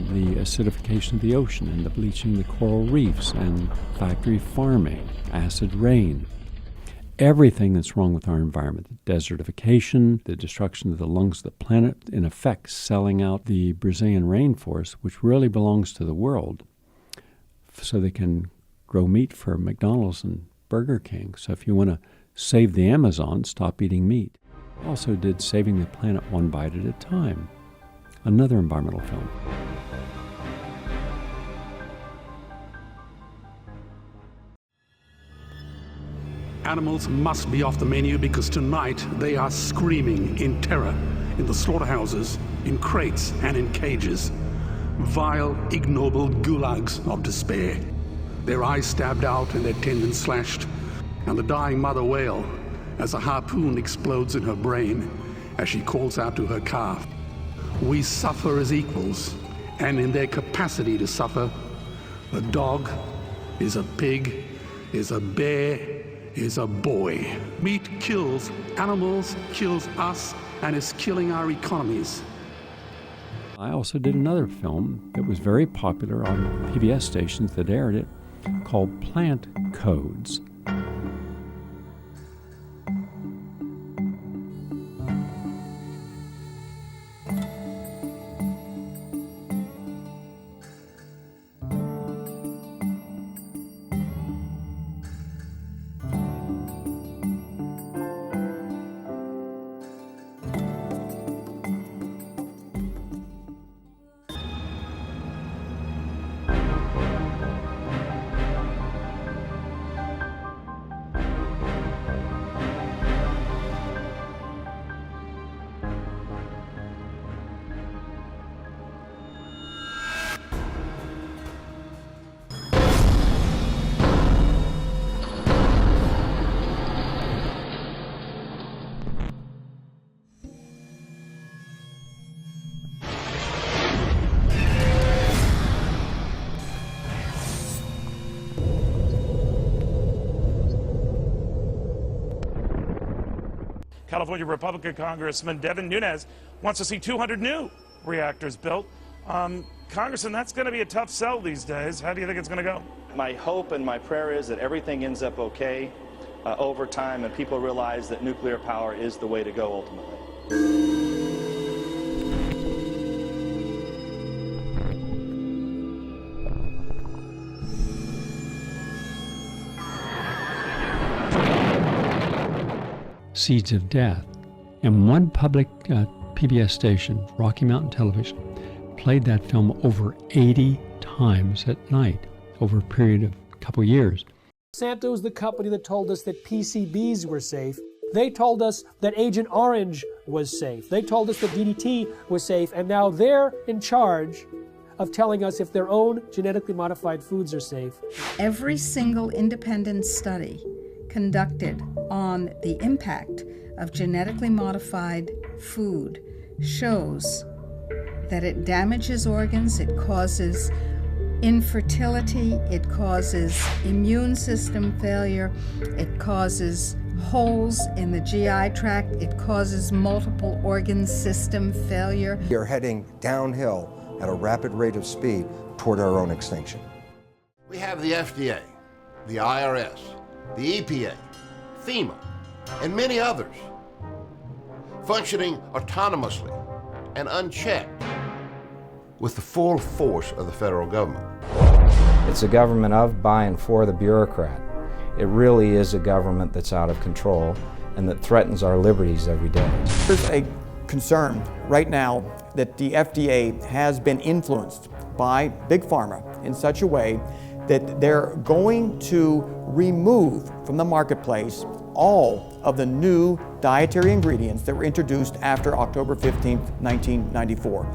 the acidification of the ocean and the bleaching of the coral reefs and factory farming, acid rain, everything that's wrong with our environment, the desertification, the destruction of the lungs of the planet, in effect selling out the Brazilian rainforest, which really belongs to the world, so they can grow meat for McDonald's and Burger King. So if you want to save the Amazon, stop eating meat. I also did Saving the Planet One Bite at a Time, another environmental film. Animals must be off the menu because tonight they are screaming in terror in the slaughterhouses, in crates and in cages. Vile, ignoble gulags of despair. Their eyes stabbed out and their tendons slashed, and the dying mother wail as a harpoon explodes in her brain as she calls out to her calf. We suffer as equals, and in their capacity to suffer, a dog is a pig, is a bear, is a boy. Meat kills animals, kills us, and is killing our economies. I also did another film that was very popular on PBS stations that aired it, called Plant Codes. California Republican Congressman Devin Nunes wants to see 200 new reactors built. Congressman, that's going to be a tough sell these days. How do you think it's going to go? My hope and my prayer is that everything ends up okay over time and people realize that nuclear power is the way to go ultimately. Seeds of Death. And one public PBS station, Rocky Mountain Television, played that film over 80 times at night over a period of a couple years. Monsanto is the company that told us that PCBs were safe. They told us that Agent Orange was safe. They told us that DDT was safe, and now they're in charge of telling us if their own genetically modified foods are safe. Every single independent study conducted on the impact of genetically modified food shows that it damages organs, it causes infertility, it causes immune system failure, it causes holes in the GI tract, it causes multiple organ system failure. We are heading downhill at a rapid rate of speed toward our own extinction. We have the FDA, the IRS, the EPA, FEMA, and many others functioning autonomously and unchecked with the full force of the federal government. It's a government of, by, and for the bureaucrat. It really is a government that's out of control and that threatens our liberties every day. There's a concern right now that the FDA has been influenced by Big Pharma in such a way that they're going to remove from the marketplace all of the new dietary ingredients that were introduced after October 15, 1994.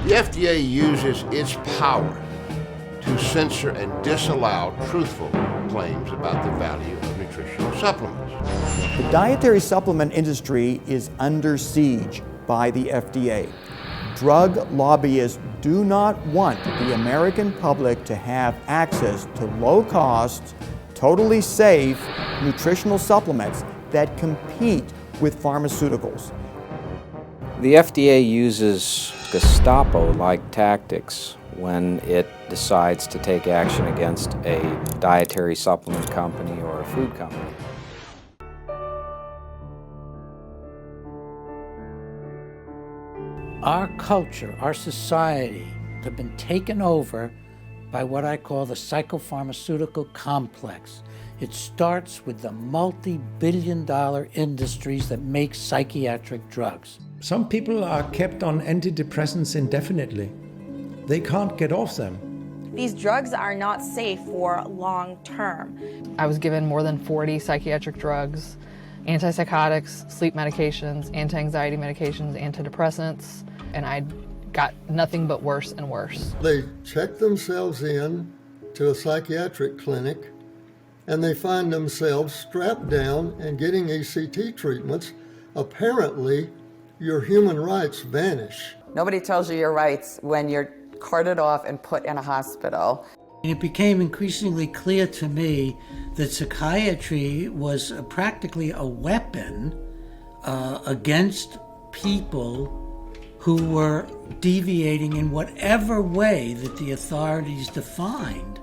The FDA uses its power to censor and disallow truthful claims about the value of nutritional supplements. The dietary supplement industry is under siege by the FDA. Drug lobbyists do not want the American public to have access to low-cost, totally safe nutritional supplements that compete with pharmaceuticals. The FDA uses Gestapo-like tactics when it decides to take action against a dietary supplement company or a food company. Our culture, our society have been taken over by what I call the psychopharmaceutical complex. It starts with the multi-billion-dollar industries that make psychiatric drugs. Some people are kept on antidepressants indefinitely. They can't get off them. These drugs are not safe for long term. I was given more than 40 psychiatric drugs, antipsychotics, sleep medications, anti-anxiety medications, antidepressants, and I got nothing but worse and worse. They check themselves in to a psychiatric clinic and they find themselves strapped down and getting ECT treatments. Apparently, your human rights vanish. Nobody tells you your rights when you're carted off and put in a hospital. It became increasingly clear to me that psychiatry was practically a weapon against people who were deviating in whatever way that the authorities defined.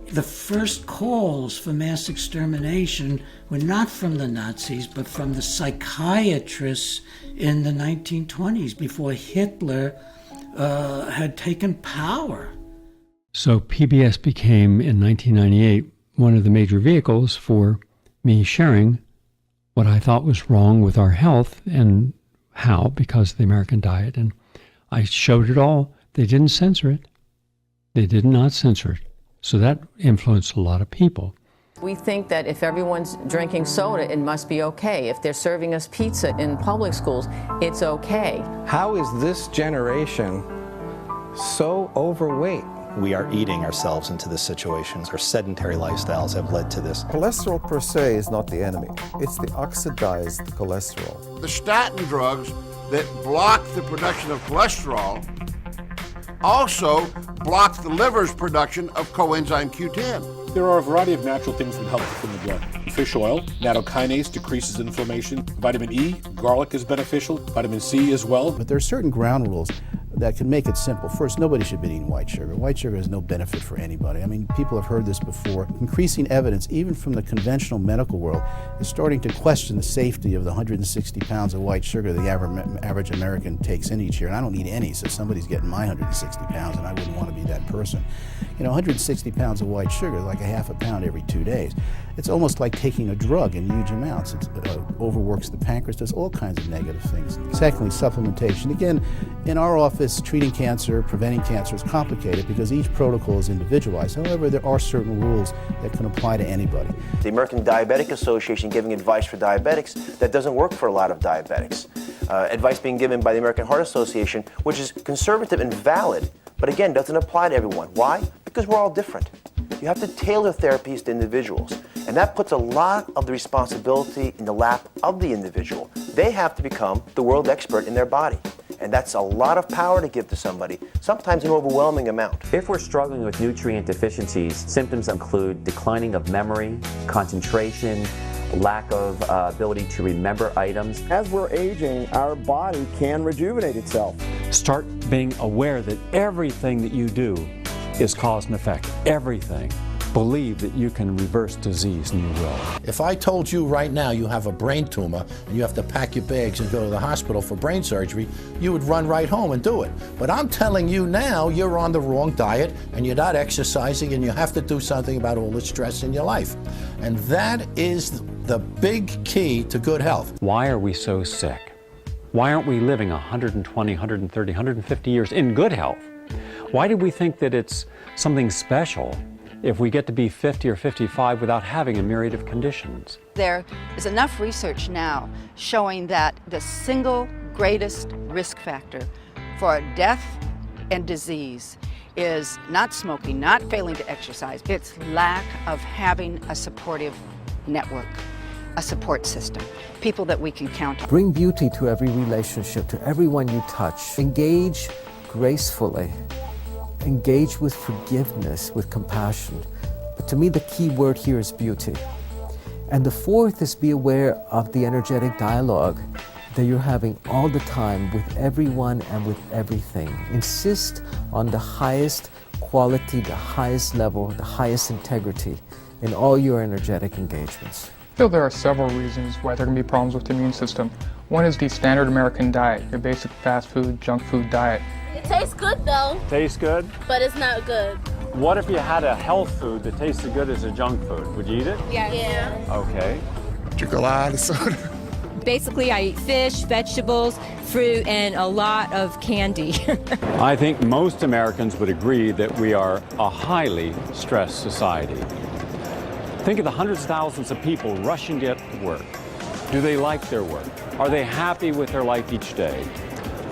The first calls for mass extermination were not from the Nazis, but from the psychiatrists in the 1920s, before Hitler had taken power. So PBS became, in 1998, one of the major vehicles for me sharing what I thought was wrong with our health and how, because of the American diet. And I showed it all. They didn't censor it. They did not censor it. So that influenced a lot of people. We think that if everyone's drinking soda, it must be okay. If they're serving us pizza in public schools, it's okay. How is this generation so overweight? We are eating ourselves into this situation. Our sedentary lifestyles have led to this. Cholesterol per se is not the enemy. It's the oxidized cholesterol. The statin drugs that block the production of cholesterol also blocks the liver's production of coenzyme Q10. There are a variety of natural things that help within the blood. Fish oil, nattokinase decreases inflammation. Vitamin E, garlic is beneficial. Vitamin C as well. But there are certain ground rules that can make it simple. First, nobody should be eating white sugar. White sugar has no benefit for anybody. I mean, people have heard this before. Increasing evidence, even from the conventional medical world, is starting to question the safety of the 160 pounds of white sugar the average American takes in each year. And I don't eat any, so somebody's getting my 160 pounds, and I wouldn't want to be that person. You know, 160 pounds of white sugar is like a half a pound every 2 days. It's almost like taking a drug in huge amounts. It overworks the pancreas, does all kinds of negative things. Secondly, supplementation. Again, in our office, treating cancer, preventing cancer is complicated because each protocol is individualized. However, there are certain rules that can apply to anybody. The American Diabetic Association giving advice for diabetics that doesn't work for a lot of diabetics. Advice being given by the American Heart Association, which is conservative and valid, but again, doesn't apply to everyone. Why? Because we're all different. You have to tailor therapies to individuals, and that puts a lot of the responsibility in the lap of the individual. They have to become the world expert in their body, and that's a lot of power to give to somebody, sometimes an overwhelming amount. If we're struggling with nutrient deficiencies, symptoms include declining of memory, concentration, lack of ability to remember items. As we're aging, our body can rejuvenate itself. Start being aware that everything that you do is cause and effect. Everything. Believe that you can reverse disease, and you will. If I told you right now you have a brain tumor and you have to pack your bags and go to the hospital for brain surgery, you would run right home and do it. But I'm telling you now you're on the wrong diet and you're not exercising and you have to do something about all the stress in your life. And that is the big key to good health. Why are we so sick? Why aren't we living 120, 130, 150 years in good health? Why do we think that it's something special if we get to be 50 or 55 without having a myriad of conditions? There is enough research now showing that the single greatest risk factor for death and disease is not smoking, not failing to exercise. It's lack of having a supportive network, a support system, people that we can count on. Bring beauty to every relationship, to everyone you touch. Engage gracefully. Engage with forgiveness, with compassion. But to me, the key word here is beauty. And the fourth is be aware of the energetic dialogue that you're having all the time with everyone and with everything. Insist on the highest quality, the highest level, the highest integrity in all your energetic engagements. I feel there are several reasons why there can be problems with the immune system. One is the standard American diet, your basic fast food, junk food diet. It tastes good though. Tastes good? But it's not good. What if you had a health food that tasted good as a junk food? Would you eat it? Yeah. Okay. Drink a lot of soda. Basically, I eat fish, vegetables, fruit, and a lot of candy. I think most Americans would agree that we are a highly stressed society. Think of the hundreds of thousands of people rushing to get to work. Do they like their work? Are they happy with their life each day?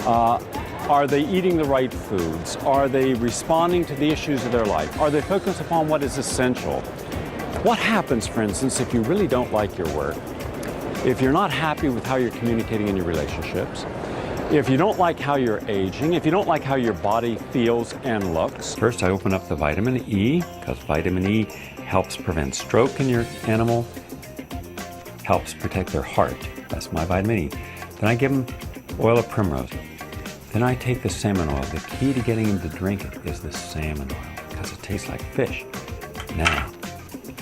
Are they eating the right foods? Are they responding to the issues of their life? Are they focused upon what is essential? What happens, for instance, if you really don't like your work? If you're not happy with how you're communicating in your relationships? If you don't like how you're aging? If you don't like how your body feels and looks? First, I open up the vitamin E, because vitamin E helps prevent stroke in your animal, helps protect their heart. That's my vitamin E. Then I give them oil of primrose. Then I take the salmon oil. The key to getting them to drink it is the salmon oil, because it tastes like fish. Now,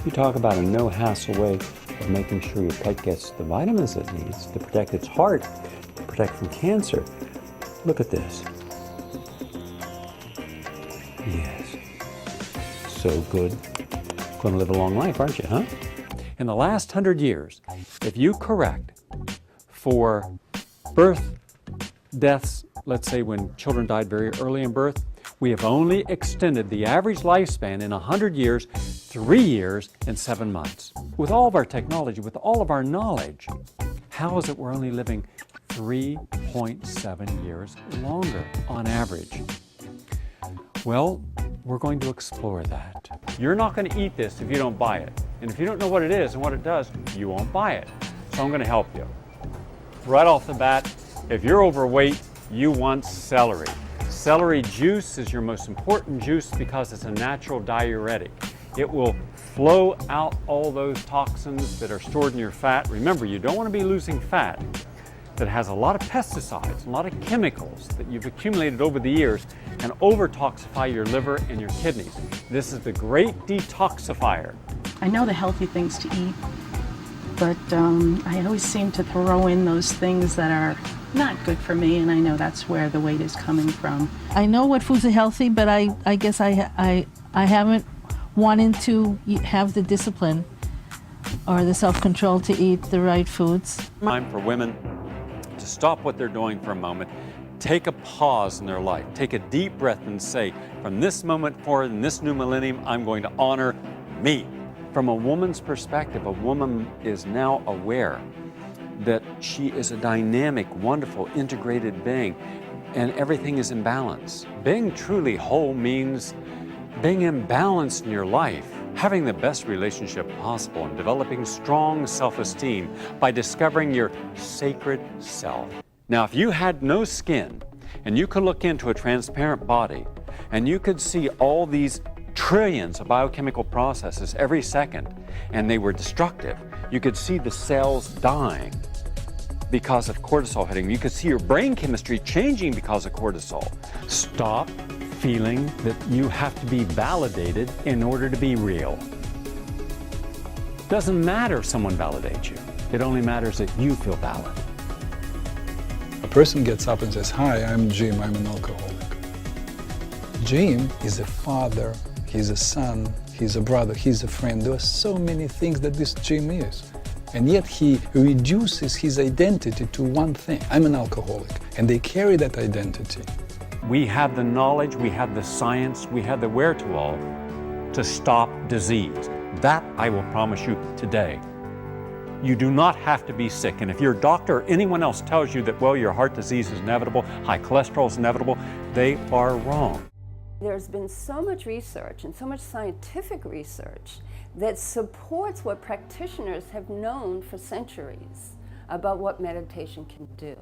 you talk about a no-hassle way of making sure your pet gets the vitamins it needs to protect its heart, to protect from cancer. Look at this. Yes. So good. Going to live a long life, aren't you, huh? In the last 100 years, if you correct for birth deaths, let's say when children died very early in birth, we have only extended the average lifespan in 100 years, 3 years and 7 months. With all of our technology, with all of our knowledge, how is it we're only living 3.7 years longer on average? Well, we're going to explore that. You're not going to eat this if you don't buy it. And if you don't know what it is and what it does, you won't buy it. So I'm going to help you. Right off the bat, if you're overweight, you want celery. Celery juice is your most important juice because it's a natural diuretic. It will flow out all those toxins that are stored in your fat. Remember, you don't want to be losing fat that has a lot of pesticides, a lot of chemicals that you've accumulated over the years and over-toxify your liver and your kidneys. This is the great detoxifier. I know the healthy things to eat, but I always seem to throw in those things that are not good for me, and I know that's where the weight is coming from. I know what foods are healthy, but I guess I haven't wanted to have the discipline or the self-control to eat the right foods. Time for women to stop what they're doing for a moment, take a pause in their life, take a deep breath and say, from this moment forward in this new millennium, I'm going to honor me. From a woman's perspective, a woman is now aware that she is a dynamic, wonderful, integrated being, and everything is in balance. Being truly whole means being imbalanced in your life, having the best relationship possible, and developing strong self-esteem by discovering your sacred self. Now, if you had no skin, and you could look into a transparent body, and you could see all these trillions of biochemical processes every second, and they were destructive, you could see the cells dying because of cortisol hitting. You could see your brain chemistry changing because of cortisol. Stop feeling that you have to be validated in order to be real. Doesn't matter if someone validates you. It only matters that you feel valid. A person gets up and says, "Hi, I'm Jim, I'm an alcoholic." Jim is a father, he's a son, he's a brother, he's a friend. There are so many things that this Jim is. And yet he reduces his identity to one thing. I'm an alcoholic. And they carry that identity. We have the knowledge, we have the science, we have the wherewithal to stop disease. That I will promise you today. You do not have to be sick. And if your doctor or anyone else tells you that, well, your heart disease is inevitable, high cholesterol is inevitable, they are wrong. There's been so much research and so much scientific research that supports what practitioners have known for centuries about what meditation can do.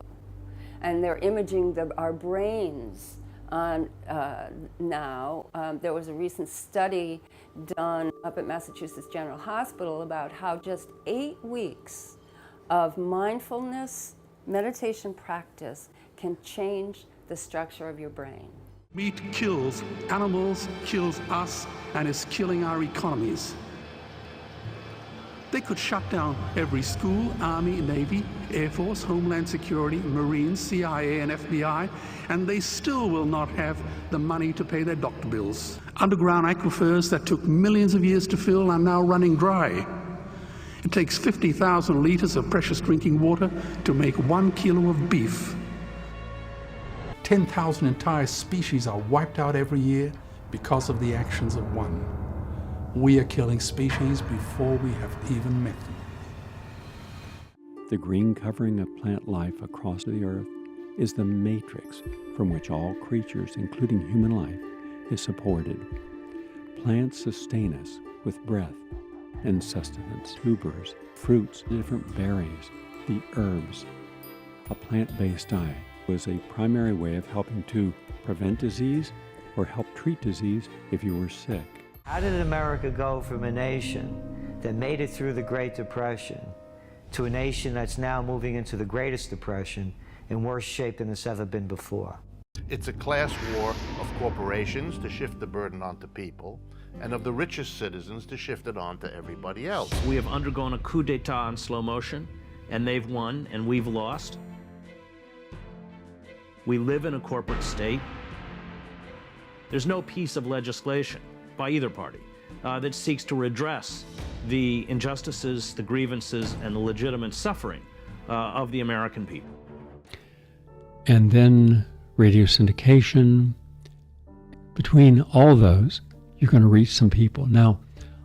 And they're imaging our brains now. There was a recent study done up at Massachusetts General Hospital about how just 8 weeks of mindfulness meditation practice can change the structure of your brain. Meat kills animals, kills us, and is killing our economies. They could shut down every school, Army, Navy, Air Force, Homeland Security, Marines, CIA, and FBI, and they still will not have the money to pay their doctor bills. Underground aquifers that took millions of years to fill are now running dry. It takes 50,000 liters of precious drinking water to make 1 kilo of beef. 10,000 entire species are wiped out every year because of the actions of one. We are killing species before we have even met them. The green covering of plant life across the earth is the matrix from which all creatures, including human life, is supported. Plants sustain us with breath and sustenance. Tubers, fruits, different berries, the herbs. A plant-based diet was a primary way of helping to prevent disease or help treat disease if you were sick. How did America go from a nation that made it through the Great Depression to a nation that's now moving into the greatest depression in worse shape than it's ever been before? It's a class war of corporations to shift the burden onto people, and of the richest citizens to shift it on to everybody else. We have undergone a coup d'etat in slow motion, and they've won, and we've lost. We live in a corporate state. There's no piece of legislation by either party that seeks to redress the injustices, the grievances, and the legitimate suffering of the American people. And then radio syndication. Between all those, you're going to reach some people. Now,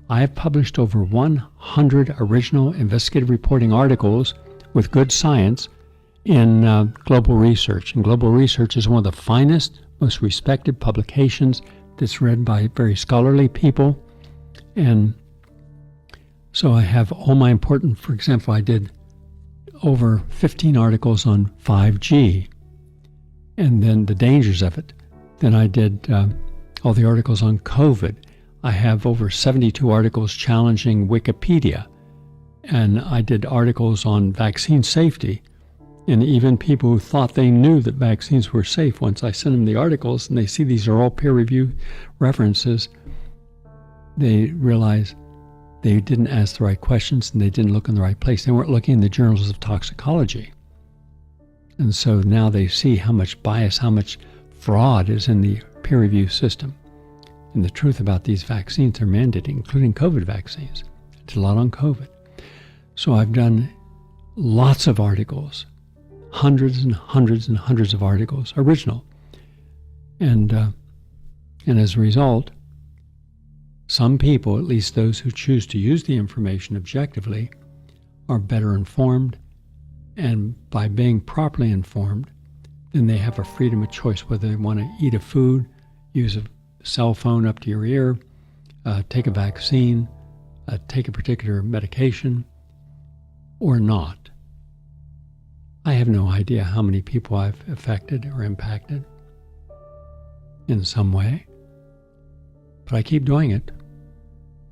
I have published over 100 original investigative reporting articles with good science in Global Research. And Global Research is one of the finest, most respected publications that's read by very scholarly people. And so I have all my important, for example, I did over 15 articles on 5G and then the dangers of it. Then I did all the articles on COVID. I have over 72 articles challenging Wikipedia. And I did articles on vaccine safety. And even people who thought they knew that vaccines were safe, once I sent them the articles and they see these are all peer-reviewed references, they realize they didn't ask the right questions and they didn't look in the right place. They weren't looking in the journals of toxicology. And so now they see how much bias, how much fraud is in the peer review system. And the truth about these vaccines they're mandating, including COVID vaccines. I did a lot on COVID. So I've done lots of articles, hundreds and hundreds and hundreds of articles, original. And as a result, some people, at least those who choose to use the information objectively, are better informed. And by being properly informed, then they have a freedom of choice whether they want to eat a food, use a cell phone up to your ear, take a vaccine, take a particular medication, or not. I have no idea how many people I've affected or impacted in some way, but I keep doing it.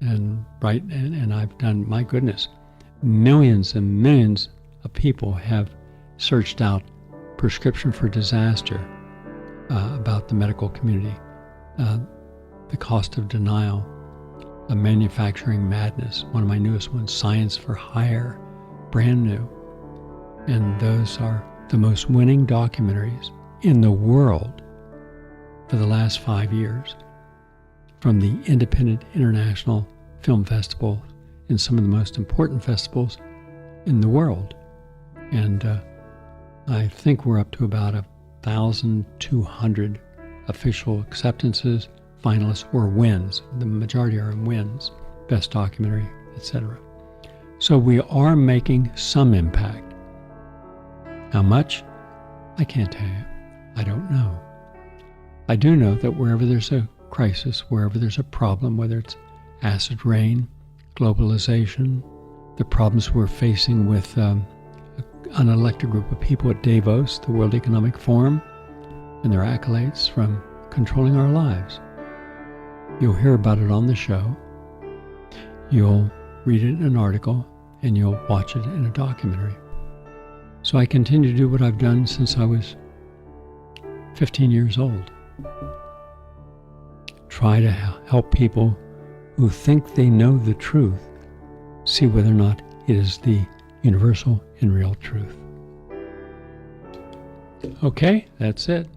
And I've done, my goodness, millions and millions of people have searched out Prescription for Disaster about the medical community, the cost of denial, a manufacturing madness, one of my newest ones, Science for Hire, brand new. And those are the most winning documentaries in the world for the last 5 years from the independent international film festival and some of the most important festivals in the world. And I think we're up to about 1,200 official acceptances, finalists, or wins. The majority are in wins, best documentary, etc. So we are making some impact. How much? I can't tell you. I don't know. I do know that wherever there's a crisis, wherever there's a problem, whether it's acid rain, globalization, the problems we're facing with an unelected group of people at Davos, the World Economic Forum, and their accolades from controlling our lives. You'll hear about it on the show. You'll read it in an article, and you'll watch it in a documentary. So I continue to do what I've done since I was 15 years old. Try to help people who think they know the truth see whether or not it is the universal and real truth. Okay, that's it.